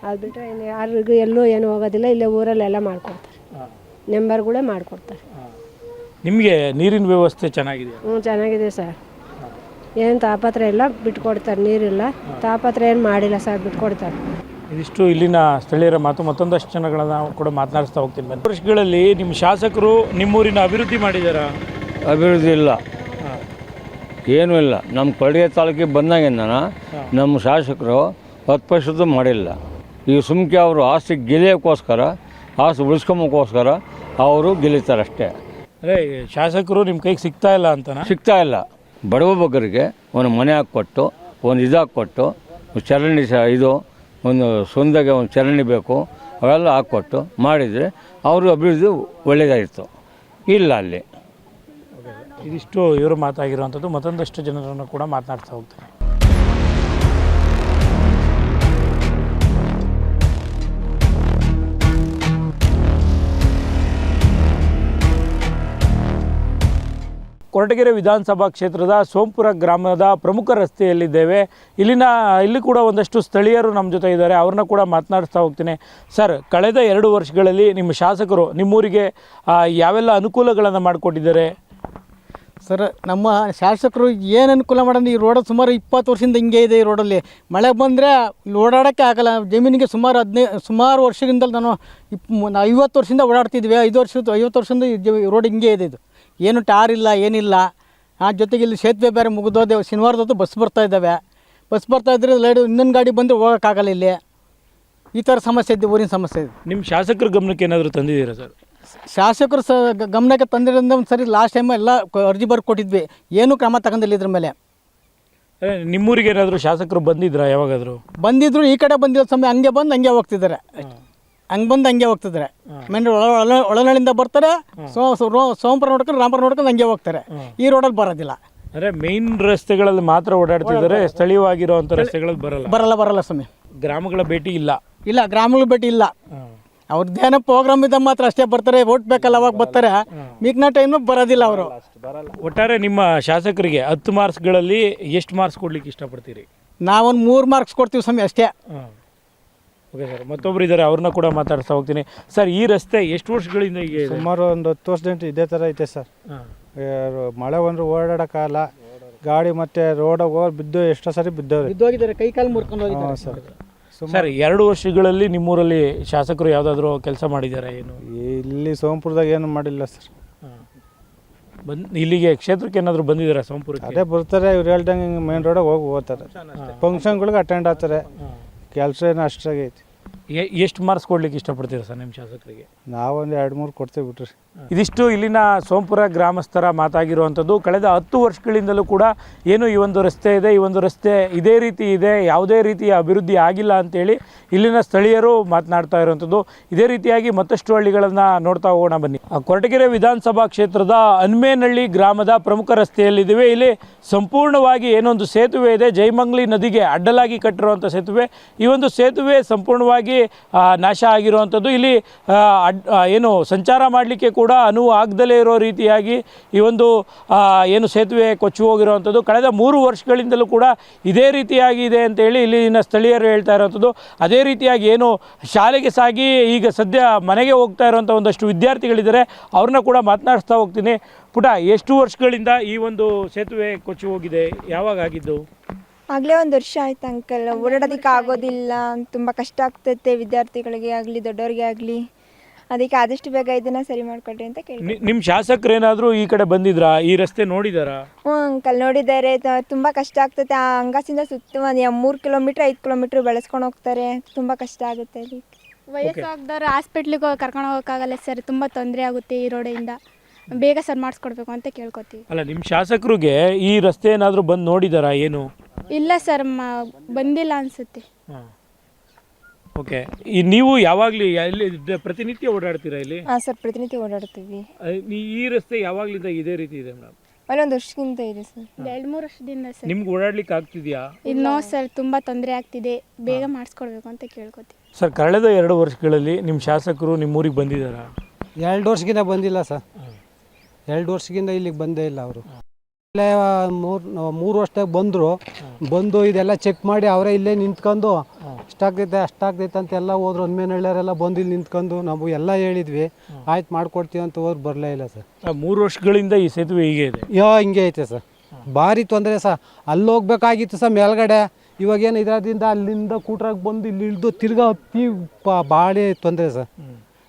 ಅದು ಬಿಟ್ಟರೆ ಇನ್ನು ಯಾರಿಗೂ ಎಲ್ಲೂ ಏನು ಹೋಗೋದಿಲ್ಲ. ಇಲ್ಲೇ ಊರಲ್ಲೆಲ್ಲ ಮಾಡಿಕೊಡ್ತಾರೆ, ನೆಂಬರ್ಗಳೇ ಮಾಡಿಕೊಡ್ತಾರೆ. ನಿಮಗೆ ನೀರಿನ ವ್ಯವಸ್ಥೆ ಚೆನ್ನಾಗಿದೆ? ಚೆನ್ನಾಗಿದೆ ಸರ್. ಏನು ತಾಪತ್ರ ಇಲ್ಲ, ಬಿಟ್ಕೊಡ್ತಾರೆ. ನೀರಿಲ್ಲ, ತಾಪತ್ರ ಏನು ಮಾಡಿಲ್ಲ ಸರ್, ಬಿಟ್ಕೊಡ್ತಾರೆ. ಇದಿಷ್ಟು ಇಲ್ಲಿನ ಸ್ಥಳೀಯರ ಮಾತು. ಮತ್ತೊಂದಷ್ಟು ಜನಗಳನ್ನ ಕೂಡ ಮಾತನಾಡಿಸ್ತಾ ಹೋಗ್ತೀನಿ. 2 ವರ್ಷಗಳಲ್ಲಿ ನಿಮ್ಮ ಶಾಸಕರು ನಿಮ್ಮೂರಿನ ಅಭಿವೃದ್ಧಿ ಮಾಡಿದಾರಾ? ಅಭಿವೃದ್ಧಿ ಇಲ್ಲ, ಏನೂ ಇಲ್ಲ. ನಮ್ಮ ಕೊರಟಗೆರೆ ತಾಲೂಕಿಗೆ ಬಂದಾಗಿಂದ ನಮ್ಮ ಶಾಸಕರು 10 ಪೈಸದ್ದು ಮಾಡಿಲ್ಲ. ಈ ಸುಮ್ಕೆ ಅವರು ಆಸ್ತಿ ಗೆಳೆಯೋಕ್ಕೋಸ್ಕರ, ಆಸ್ತಿ ಉಳಿಸ್ಕೊಂಬೋಕ್ಕೋಸ್ಕರ ಅವರು ಗೆಲ್ಲುತ್ತಾರಷ್ಟೇ. ಅದೇ ಶಾಸಕರು ನಿಮ್ಮ ಕೈಗೆ ಸಿಗ್ತಾ ಇಲ್ಲ ಅಂತನಾ? ಸಿಗ್ತಾ ಇಲ್ಲ. ಬಡವ ಬಗ್ಗರಿಗೆ ಒಂದು ಮನೆ ಹಾಕ್ಕೊಟ್ಟು, ಒಂದು ಹಾಕ್ಕೊಟ್ಟು, ಚರಂಡಿ ಇದು ಒಂದು ಸ್ವಂದಾಗೆ ಒಂದು ಚರಂಡಿ ಬೇಕು, ಅವೆಲ್ಲ ಹಾಕ್ಕೊಟ್ಟು ಮಾಡಿದರೆ ಅವರು ಅಭಿವೃದ್ಧಿ ಒಳ್ಳೆಯದಾಗಿತ್ತು. ಇಲ್ಲ ಅಲ್ಲಿ. ಇದಿಷ್ಟು ಇವರು ಮಾತಾಗಿರುವಂಥದ್ದು. ಮತ್ತೊಂದಷ್ಟು ಜನರನ್ನು ಕೂಡ ಮಾತನಾಡ್ತಾ ಹೋಗ್ತಾರೆ. ಕೊರಟಗೆರೆ ವಿಧಾನಸಭಾ ಕ್ಷೇತ್ರದ ಸೋಂಪುರ ಗ್ರಾಮದ ಪ್ರಮುಖ ರಸ್ತೆಯಲ್ಲಿದ್ದೇವೆ. ಇಲ್ಲಿ ಕೂಡ ಒಂದಷ್ಟು ಸ್ಥಳೀಯರು ನಮ್ಮ ಜೊತೆ ಇದ್ದಾರೆ, ಅವ್ರನ್ನ ಕೂಡ ಮಾತನಾಡಿಸ್ತಾ ಹೋಗ್ತೀನಿ. ಸರ್, ಕಳೆದ 2 ವರ್ಷಗಳಲ್ಲಿ ನಿಮ್ಮ ಶಾಸಕರು ನಿಮ್ಮೂರಿಗೆ ಯಾವೆಲ್ಲ ಅನುಕೂಲಗಳನ್ನು ಮಾಡಿಕೊಟ್ಟಿದ್ದಾರೆ? ಸರ್, ನಮ್ಮ ಶಾಸಕರು ಏನು ಅನುಕೂಲ ಮಾಡೋದು, ಈ ರೋಡ್ ಸುಮಾರು 20 ವರ್ಷದಿಂದ ಹಿಂಗೆ ಇದೆ. ಈ ರೋಡಲ್ಲಿ ಮಳೆ ಬಂದರೆ ಓಡಾಡೋಕ್ಕೆ ಆಗಲ್ಲ. ಜಮೀನಿಗೆ ಸುಮಾರು ವರ್ಷದಿಂದ ನಾನು 50 ವರ್ಷದಿಂದ ಓಡಾಡ್ತಿದ್ವಿ. 50 ವರ್ಷದಿಂದ ಈ ರೋಡ್ ಹಿಂಗೆ ಇದೆ. ಇದು ಏನು ಟಾರ್ ಇಲ್ಲ, ಏನಿಲ್ಲ. ಜೊತೆಗೆ ಇಲ್ಲಿ ಸೇತುವೆ ಬೇರೆ ಮುಗಿದೋದೆ. ಶನಿವಾರದೊತ್ತು ಬಸ್ ಬರ್ತಾ ಇದ್ದಾವೆ. ಬಸ್ ಬರ್ತಾ ಇದ್ರೆ ಇನ್ನೊಂದು ಗಾಡಿ ಬಂದರೆ ಹೋಗೋಕ್ಕಾಗಲ್ಲ. ಇಲ್ಲಿ ಈ ಥರ ಸಮಸ್ಯೆ ಇದೆ, ಊರಿನ ಸಮಸ್ಯೆ ಇದೆ. ನಿಮ್ಮ ಶಾಸಕರ ಗಮನಕ್ಕೆ ಏನಾದರೂ ತಂದಿದ್ದೀರಾ ಸರ್? ಶಾಸಕರು ಗಮನಕ್ಕೆ ತಂದಿರೋದ್ರಿಂದ ಒಂದು ಸರಿ ಲಾಸ್ಟ್ ಟೈಮ್ ಎಲ್ಲ ಅರ್ಜಿ ಬರ್ದು ಕೊಟ್ಟಿದ್ವಿ, ಏನೂ ಕ್ರಮ ತಗೊಂಡಿಲ್ಲ ಇದ್ರ ಮೇಲೆ. ನಿಮ್ಮೂರಿಗೆ ಏನಾದರೂ ಶಾಸಕರು ಬಂದಿದ್ರಾ? ಯಾವಾಗಾದರೂ ಬಂದಿದ್ರು, ಈ ಕಡೆ ಬಂದಿರೋ ಸಮಯ ಹಂಗೆ ಬಂದು ಹಂಗೆ ಹೋಗ್ತಿದ್ದಾರೆ. ಹಂಗೆ ಹೋಗ್ತಿದ್ದಾರೆ. ಮೇನ್ ಒಳನಳ್ಳಿಂದ ಬರ್ತಾರೆ, ಸೋಮಪುರ ನೋಡ್ಕೊಂಡು ರಾಮಪುರ ನೋಡ್ಕೊಂಡು ಹಂಗೆ ಹೋಗ್ತಾರೆ. ಈ ರೋಡಲ್ಲಿ ಬರೋದಿಲ್ಲ. ಅಂದರೆ ಮೇನ್ ರಸ್ತೆಗಳಲ್ಲಿ ಮಾತ್ರ ಓಡಾಡ್ತಿದ್ದಾರೆ, ಸ್ಥಳೀಯವಾಗಿರುವಂಥ ರಸ್ತೆಗಳಲ್ಲಿ ಬರಲ್ಲ ಸ್ವಾಮಿ. ಗ್ರಾಮಗಳ ಭೇಟಿ ಇಲ್ಲ. ಗ್ರಾಮಗಳ ಭೇಟಿ ಇಲ್ಲ. ಅವ್ರದ್ದೇನೋ ಪ್ರೋಗ್ರಾಮ್ ಇದ್ದ ಮಾತ್ರ ಅಷ್ಟೇ ಬರ್ತಾರೆ. ವೋಟ್ ಬೇಕಲ್ಲ ಅವಾಗ ಬರ್ತಾರೆ. ಮಿಗ್ನ ಟೈಮ್ ಬರೋದಿಲ್ಲ ಅವರು. ಒಟ್ಟಾರೆ ನಿಮ್ಮ ಶಾಸಕರಿಗೆ 10 ಮಾರ್ಕ್ಸ್ಗಳಲ್ಲಿ ಎಷ್ಟು ಮಾರ್ಕ್ಸ್ ಕೊಡ್ಲಿಕ್ಕೆ ಇಷ್ಟಪಡ್ತೀರಿ? ನಾವೊಂದು 3 ಮಾರ್ಕ್ಸ್ ಕೊಡ್ತೀವಿ ಸ್ವಾಮಿ, ಅಷ್ಟೇ. ಓಕೆ ಸರ್, ಮತ್ತೊಬ್ರು ಇದ್ದಾರೆ, ಅವ್ರನ್ನ ಕೂಡ ಮಾತಾಡ್ತಾ ಹೋಗ್ತೀನಿ. ಸರ್, ಈ ರಸ್ತೆ ಎಷ್ಟು ವರ್ಷಗಳಿಂದ ಈಗ? ಸುಮಾರು ಒಂದು 10 ವರ್ಷದಿಂದ ಇದೇ ಥರ ಐತೆ ಸರ್. ಮಳೆ ಬಂದರೂ ಓಡಾಡೋಕ್ಕಾಗಲ್ಲ. ಗಾಡಿ ಮತ್ತು ರೋಡ್ ಬಿದ್ದು ಎಷ್ಟೋ ಸರಿ ಬಿದ್ದೋಗಿದ್ದಾರೆ, ಕೈ ಕಾಲು ಮುರ್ಕೊಂಡು ಹೋಗಿದ್ದಾರೆ ಸರ್. ಸರ್, 2 ವರ್ಷಗಳಲ್ಲಿ ನಿಮ್ಮೂರಲ್ಲಿ ಶಾಸಕರು ಯಾವುದಾದ್ರೂ ಕೆಲಸ ಮಾಡಿದ್ದಾರೆ? ಏನು ಇಲ್ಲಿ ಸೋಂಪುರದಾಗ ಏನು ಮಾಡಿಲ್ಲ ಸರ್. ಇಲ್ಲಿಗೆ ಕ್ಷೇತ್ರಕ್ಕೆ ಏನಾದರೂ ಬಂದಿದ್ದಾರೆ? ಸೋಂಪುರಕ್ಕೆ ಅದೇ ಬರ್ತಾರೆ, ಇವ್ರು ಹೇಳ್ದಂಗೆ ಮೇನ್ ರೋಡಾಗ ಹೋಗ್ತಾರೆ. ಫಂಕ್ಷನ್ಗಳಿಗೆ ಅಟೆಂಡ್ ಆಗ್ತಾರೆ. ಕೆಲಸ ಏನು ಅಷ್ಟಾಗೈತಿ. ಎಷ್ಟು ಮಾರ್ಕ್ಸ್ ಕೊಡ್ಲಿಕ್ಕೆ ಇಷ್ಟಪಡ್ತೀರಾ ಸರ್ ನಿಮ್ಮ ಶಾಸಕರಿಗೆ? ನಾವೊಂದು 2-3 ಕೊಡ್ತೀವಿ ಬಿಟ್ರಿ. ಇದಿಷ್ಟು ಇಲ್ಲಿನ ಸೋಂಪುರ ಗ್ರಾಮಸ್ಥರ ಮಾತಾಗಿರುವಂಥದ್ದು. ಕಳೆದ 10 ವರ್ಷಗಳಿಂದಲೂ ಕೂಡ ಏನು ಈ ಒಂದು ರಸ್ತೆ ಇದೆ, ಈ ಒಂದು ರಸ್ತೆ ಇದೇ ರೀತಿ ಇದೆ, ಯಾವುದೇ ರೀತಿಯ ಅಭಿವೃದ್ಧಿ ಆಗಿಲ್ಲ ಅಂತೇಳಿ ಇಲ್ಲಿನ ಸ್ಥಳೀಯರು ಮಾತನಾಡ್ತಾ ಇರುವಂಥದ್ದು. ಇದೇ ರೀತಿಯಾಗಿ ಮತ್ತಷ್ಟು ಹಳ್ಳಿಗಳನ್ನು ನೋಡ್ತಾ ಹೋಗೋಣ ಬನ್ನಿ. ಕೊರಟಗೆರೆ ವಿಧಾನಸಭಾ ಕ್ಷೇತ್ರದ ಹನುಮೇನಹಳ್ಳಿ ಗ್ರಾಮದ ಪ್ರಮುಖ ರಸ್ತೆಯಲ್ಲಿದ್ದೀವಿ. ಇಲ್ಲಿ ಸಂಪೂರ್ಣವಾಗಿ ಏನೊಂದು ಸೇತುವೆ ಇದೆ, ಜಯಮಂಗ್ಲಿ ನದಿಗೆ ಅಡ್ಡಲಾಗಿ ಕಟ್ಟಿರುವಂಥ ಸೇತುವೆ. ಈ ಒಂದು ಸೇತುವೆ ಸಂಪೂರ್ಣವಾಗಿ ನಾಶ ಆಗಿರುವಂಥದ್ದು. ಇಲ್ಲಿ ಏನು ಸಂಚಾರ ಮಾಡಲಿಕ್ಕೆ ಕೂಡ ಅನುವು ಆಗದಲೇ ಇರೋ ರೀತಿಯಾಗಿ ಈ ಒಂದು ಏನು ಸೇತುವೆ ಕೊಚ್ಚಿ ಹೋಗಿರುವಂಥದ್ದು. ಕಳೆದ 3 ವರ್ಷಗಳಿಂದಲೂ ಕೂಡ ಇದೇ ರೀತಿಯಾಗಿ ಇದೆ ಅಂತೇಳಿ ಇಲ್ಲಿನ ಸ್ಥಳೀಯರು ಹೇಳ್ತಾ ಇರುವಂಥದ್ದು. ಅದೇ ರೀತಿಯಾಗಿ ಏನು ಶಾಲೆಗೆ ಸಾಗಿ ಈಗ ಸದ್ಯ ಮನೆಗೆ ಹೋಗ್ತಾ ಇರುವಂಥ ಒಂದಷ್ಟು ವಿದ್ಯಾರ್ಥಿಗಳಿದ್ದಾರೆ, ಅವ್ರನ್ನ ಕೂಡ ಮಾತನಾಡಿಸ್ತಾ ಹೋಗ್ತೀನಿ. ಪುಟ, ಎಷ್ಟು ವರ್ಷಗಳಿಂದ ಈ ಒಂದು ಸೇತುವೆ ಕೊಚ್ಚಿ ಹೋಗಿದೆ? ಯಾವಾಗ ಆಗಿದ್ದು? ಆಗಲೇ 1 ವರ್ಷ ಆಯ್ತು ಅಂಕಲ್. ಓಡಾಡೋದಕ್ಕೆ ಆಗೋದಿಲ್ಲ, ತುಂಬ ಕಷ್ಟ ಆಗ್ತೈತೆ ವಿದ್ಯಾರ್ಥಿಗಳಿಗೆ ಆಗಲಿ ದೊಡ್ಡವರಿಗೆ ಆಗಲಿ. ಅದಕ್ಕೆ ಆದಷ್ಟು ಬೇಗ ಇದನ್ನು ಸರಿ ಮಾಡಿಕೊಡ್ರಿ ಅಂತ ಕೇಳಿ. ನಿಮ್ಮ ಶಾಸಕರೇನಾದರೂ ಈ ಕಡೆ ಬಂದಿದ್ರಾ? ಈ ರಸ್ತೆ ನೋಡಿದಾರಾ? ಹ್ಞೂ ಅಂಕಲ್, ನೋಡಿದ್ದಾರೆ. ತುಂಬ ಕಷ್ಟ ಆಗ್ತೈತೆ. ಆ ಅಂಗಾಸಿಂದ ಸುತ್ತ 3 ಕಿಲೋಮೀಟ್ರ್ 5 ಕಿಲೋಮೀಟ್ರ್ ಬೆಳೆಸ್ಕೊಂಡು ಹೋಗ್ತಾರೆ. ತುಂಬ ಕಷ್ಟ ಆಗುತ್ತೆ ಅಲ್ಲಿ. ವಯಸ್ಸಾಗ್ದವ್ರು ಹಾಸ್ಪಿಟ್ಲಿಗೆ ಕರ್ಕೊಂಡು ಹೋಗೋಕ್ಕಾಗಲ್ಲ ಸರ್, ತುಂಬ ತೊಂದರೆ ಆಗುತ್ತೆ ಈ ರೋಡಿಂದ. ಬೇಗ ಸರ್ ಮಾಡಿಸ್ಕೊಡ್ಬೇಕು ಅಂತ ಕೇಳ್ಕೊತೀವಿ. ಅಲ್ಲ, ನಿಮ್ಮ ಶಾಸಕರಿಗೆ ಈ ರಸ್ತೆ ಏನಾದರೂ ಬಂದು ನೋಡಿದಾರಾ? ಏನು ಇಲ್ಲ ಸರ್, ಬಂದಿಲ್ಲ ಅನಿಸುತ್ತೆ. ಓಕೆ. ನೀವು ಯಾವಾಗಲೂ ಎಲ್ಲಿ ಪ್ರತಿನಿತ್ಯ ಓಡಾಡ್ತೀರಾ ಇಲ್ಲಿ? ಹಾಂ ಸರ್, ಪ್ರತಿನಿತ್ಯ ಓಡಾಡ್ತೀವಿ. ಈ ರಸ್ತೆ ಯಾವಾಗಲಿಂದ ಇದೇ ರೀತಿ ಇದೆ ಮೇಡಮ್? ಅಲ್ಲಿ 1 ವರ್ಷಕ್ಕಿಂತ ಇದೆ ಸರ್. 2-3 ವರ್ಷದಿಂದ ಸರ್. ನಿಮ್ಗೆ ಓಡಾಡ್ಲಿಕ್ಕೆ ಆಗ್ತಿದೆಯಾ? ಇನ್ನೋ ಸರ್, ತುಂಬ ತೊಂದರೆ ಆಗ್ತಿದೆ, ಬೇಗ ಮಾಡಿಸ್ಕೊಡ್ಬೇಕು ಅಂತ ಕೇಳ್ಕೊತೀವಿ. ಸರ್, ಕಳೆದ 2 ವರ್ಷಗಳಲ್ಲಿ ನಿಮ್ಮ ಶಾಸಕರು ನಿಮ್ಮೂರಿಗೆ ಬಂದಿದ್ದಾರಾ? 2 ವರ್ಷಕ್ಕಿಂತ ಬಂದಿಲ್ಲ ಸರ್. 2 ವರ್ಷಕ್ಕಿಂತ ಇಲ್ಲಿಗೆ ಬಂದೇ ಇಲ್ಲ ಅವರು. ಇಲ್ಲೇ 3 ವರ್ಷದಾಗ ಬಂದು ಇದೆಲ್ಲ ಚೆಕ್ ಮಾಡಿ ಅವರೇ ಇಲ್ಲೇ ನಿಂತ್ಕೊಂಡು ಅಷ್ಟಾಗ್ತೈತೆ ಅಂತ ಎಲ್ಲ ಹೋದ್ರು. ಹನುಮೇನಹಳ್ಳಿಯವರೆಲ್ಲ ಬಂದು ಇಲ್ಲಿ ನಿಂತ್ಕೊಂಡು ನಾವು ಎಲ್ಲ ಹೇಳಿದ್ವಿ, ಆಯ್ತು ಮಾಡ್ಕೊಡ್ತೀವಿ ಅಂತ ಹೋದ್ರು, ಬರಲೇ ಇಲ್ಲ ಸರ್. 3 ವರ್ಷಗಳಿಂದ ಈ ಸೇತುವೆ ಹೀಗೆ ಇದೆ? ಹಿಂಗೆ ಐತೆ ಸರ್, ಭಾರಿ ತೊಂದರೆ ಸರ್. ಅಲ್ಲಿ ಹೋಗ್ಬೇಕಾಗಿತ್ತು ಸರ್ ಮೇಲ್ಗಡೆ. ಇವಾಗೇನು ಇದರಿಂದ ಅಲ್ಲಿಂದ ಕೂಟ್ರಾಗ ಬಂದು ಇಲ್ಲಿ ಇಳಿದು ತಿರ್ಗಾ ಹತ್ತಿ ಭಾಳ ತೊಂದರೆ ಸರ್.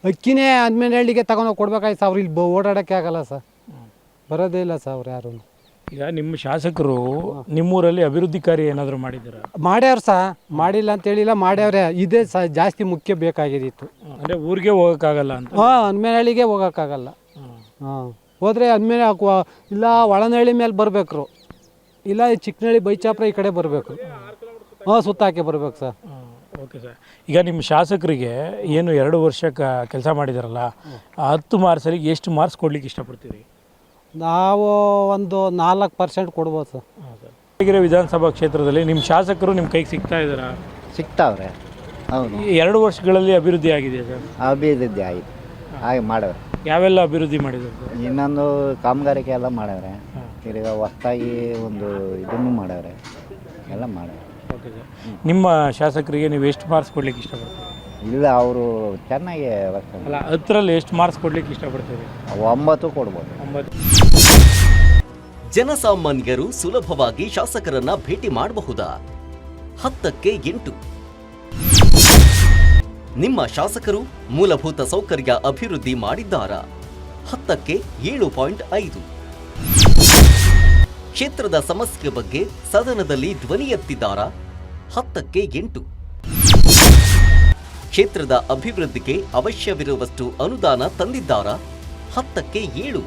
ಅಕ್ಕಿನೇ ಹನುಮೇನಹಳ್ಳಿಗೆ ತಗೊಂಡೋಗಿ ಕೊಡ್ಬೇಕಾಯ್ತು ಸರ್. ಅವ್ರು ಇಲ್ಲಿ ಓಡಾಡೋಕ್ಕೆ ಆಗಲ್ಲ ಸರ್, ಬರೋದೇ ಇಲ್ಲ ಸರ್ ಅವ್ರು ಯಾರು. ಈಗ ನಿಮ್ಮ ಶಾಸಕರು ನಿಮ್ಮೂರಲ್ಲಿ ಅಭಿವೃದ್ಧಿ ಕಾರ್ಯ ಏನಾದರೂ ಮಾಡಿದ್ದೀರಾ? ಮಾಡ್ಯಾವ್ರು ಸಹ, ಮಾಡಿಲ್ಲ ಅಂತ ಹೇಳಿಲ್ಲ, ಮಾಡ್ಯಾವ್ರೆ. ಇದೇ ಜಾಸ್ತಿ ಮುಖ್ಯ ಬೇಕಾಗಿದ್ದಿತ್ತು. ಅಂದರೆ ಊರಿಗೆ ಹೋಗೋಕ್ಕಾಗಲ್ಲ ಅಂತ? ಹನುಮೇನಹಳ್ಳಿಗೆ ಹೋಗೋಕ್ಕಾಗಲ್ಲ. ಹೋದರೆ ಹನುಮೇನ ಇಲ್ಲ ಒಳನಹಳ್ಳಿ ಮೇಲೆ ಬರಬೇಕು, ಇಲ್ಲ ಚಿಕ್ಕನಹಳ್ಳಿ ಬೈಚಾಪ್ರ ಈ ಕಡೆ ಬರಬೇಕು. ಸುತ್ತಾಕೆ ಬರಬೇಕು ಸರ್. Okay sir. ಈಗ ನಿಮ್ಮ ಶಾಸಕರಿಗೆ ಏನು 2 ವರ್ಷ ಕೆಲಸ ಮಾಡಿದಾರಲ್ಲ, 10 ಮಾರ್ಕ್ಸಲ್ಲಿ ಎಷ್ಟು ಮಾರ್ಕ್ಸ್ ಕೊಡ್ಲಿಕ್ಕೆ ಇಷ್ಟಪಡ್ತೀರಿ? ನಾವು ಒಂದು 4% ಕೊಡ್ಬೋದು ಸರ್. ಕೊರಟಗೆರೆ ವಿಧಾನಸಭಾ ಕ್ಷೇತ್ರದಲ್ಲಿ ನಿಮ್ಮ ಶಾಸಕರು ನಿಮ್ಮ ಕೈಗೆ ಸಿಗ್ತಾ ಇದ್ದಾರಾ? ಸಿಗ್ತಾವ್ರೆ. ಹೌದು. 2 ವರ್ಷಗಳಲ್ಲಿ ಅಭಿವೃದ್ಧಿ ಆಗಿದೆ ಸರ್? ಅಭಿವೃದ್ಧಿ ಆಯಿತು, ಹಾಗೆ ಮಾಡವ್ರೆ. ಯಾವೆಲ್ಲ ಅಭಿವೃದ್ಧಿ ಮಾಡಿದ್ದಾರೆ ಸರ್? ಇನ್ನೊಂದು ಕಾಮಗಾರಿಕೆ ಎಲ್ಲ ಮಾಡವ್ರೆ. ತಿರ್ಗ ಹೊಸ್ದಾಗಿ ಒಂದು ಇದನ್ನು ಮಾಡವ್ರೆ, ಎಲ್ಲ ಮಾಡವ್ರೆ. Okay sir. ನಿಮ್ಮ ಶಾಸಕರಿಗೆ ನೀವು ಎಷ್ಟು ಮಾರ್ಕ್ಸ್ ಕೊಡ್ಲಿಕ್ಕೆ ಇಷ್ಟಪಡ್ತೀರಿ? ಇಲ್ಲ, ಅವರು ಚೆನ್ನಾಗಿ ಅಲ್ಲ, 10ರಲ್ಲಿ ಎಷ್ಟು ಮಾರ್ಕ್ಸ್ ಕೊಡ್ಲಿಕ್ಕೆ ಇಷ್ಟಪಡ್ತೀರಿ? 9 ಕೊಡ್ಬೋದು. 9. ಜನಸಾಮಾನ್ಯರು ಸುಲಭವಾಗಿ ಶಾಸಕರನ್ನ ಭೇಟಿ ಮಾಡಬಹುದಾ? 10ಕ್ಕೆ 8. ನಿಮ್ಮ ಶಾಸಕರು ಮೂಲಭೂತ ಸೌಕರ್ಯ ಅಭಿವೃದ್ಧಿ ಮಾಡಿದ್ದಾರಾ? 10ಕ್ಕೆ 7.5. ಕ್ಷೇತ್ರದ ಸಮಸ್ಯೆ ಬಗ್ಗೆ ಸದನದಲ್ಲಿ ಧ್ವನಿ ಎತ್ತಿದ್ದಾರಾ? 10ಕ್ಕೆ 8. ಕ್ಷೇತ್ರದ ಅಭಿವೃದ್ಧಿಗೆ ಅವಶ್ಯವಿರುವಷ್ಟು ಅನುದಾನ ತಂದಿದ್ದಾರಾ? 10ಕ್ಕೆ 7.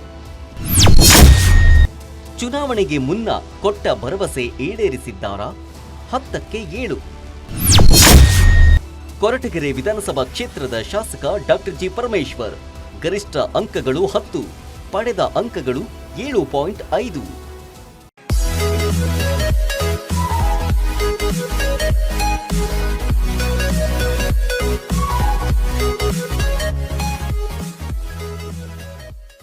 ಚುನಾವಣೆಗೆ ಮುನ್ನ ಕೊಟ್ಟ ಭರವಸೆ ಈಡೇರಿಸಿದ್ದಾರಾ? 10ಕ್ಕೆ 7. ಕೊರಟಗೆರೆ ವಿಧಾನಸಭಾ ಕ್ಷೇತ್ರದ ಶಾಸಕ ಡಾಕ್ಟರ್ ಜಿ ಪರಮೇಶ್ವರ್ ಗರಿಷ್ಠ ಅಂಕಗಳು 10, ಪಡೆದ ಅಂಕಗಳು 7.5.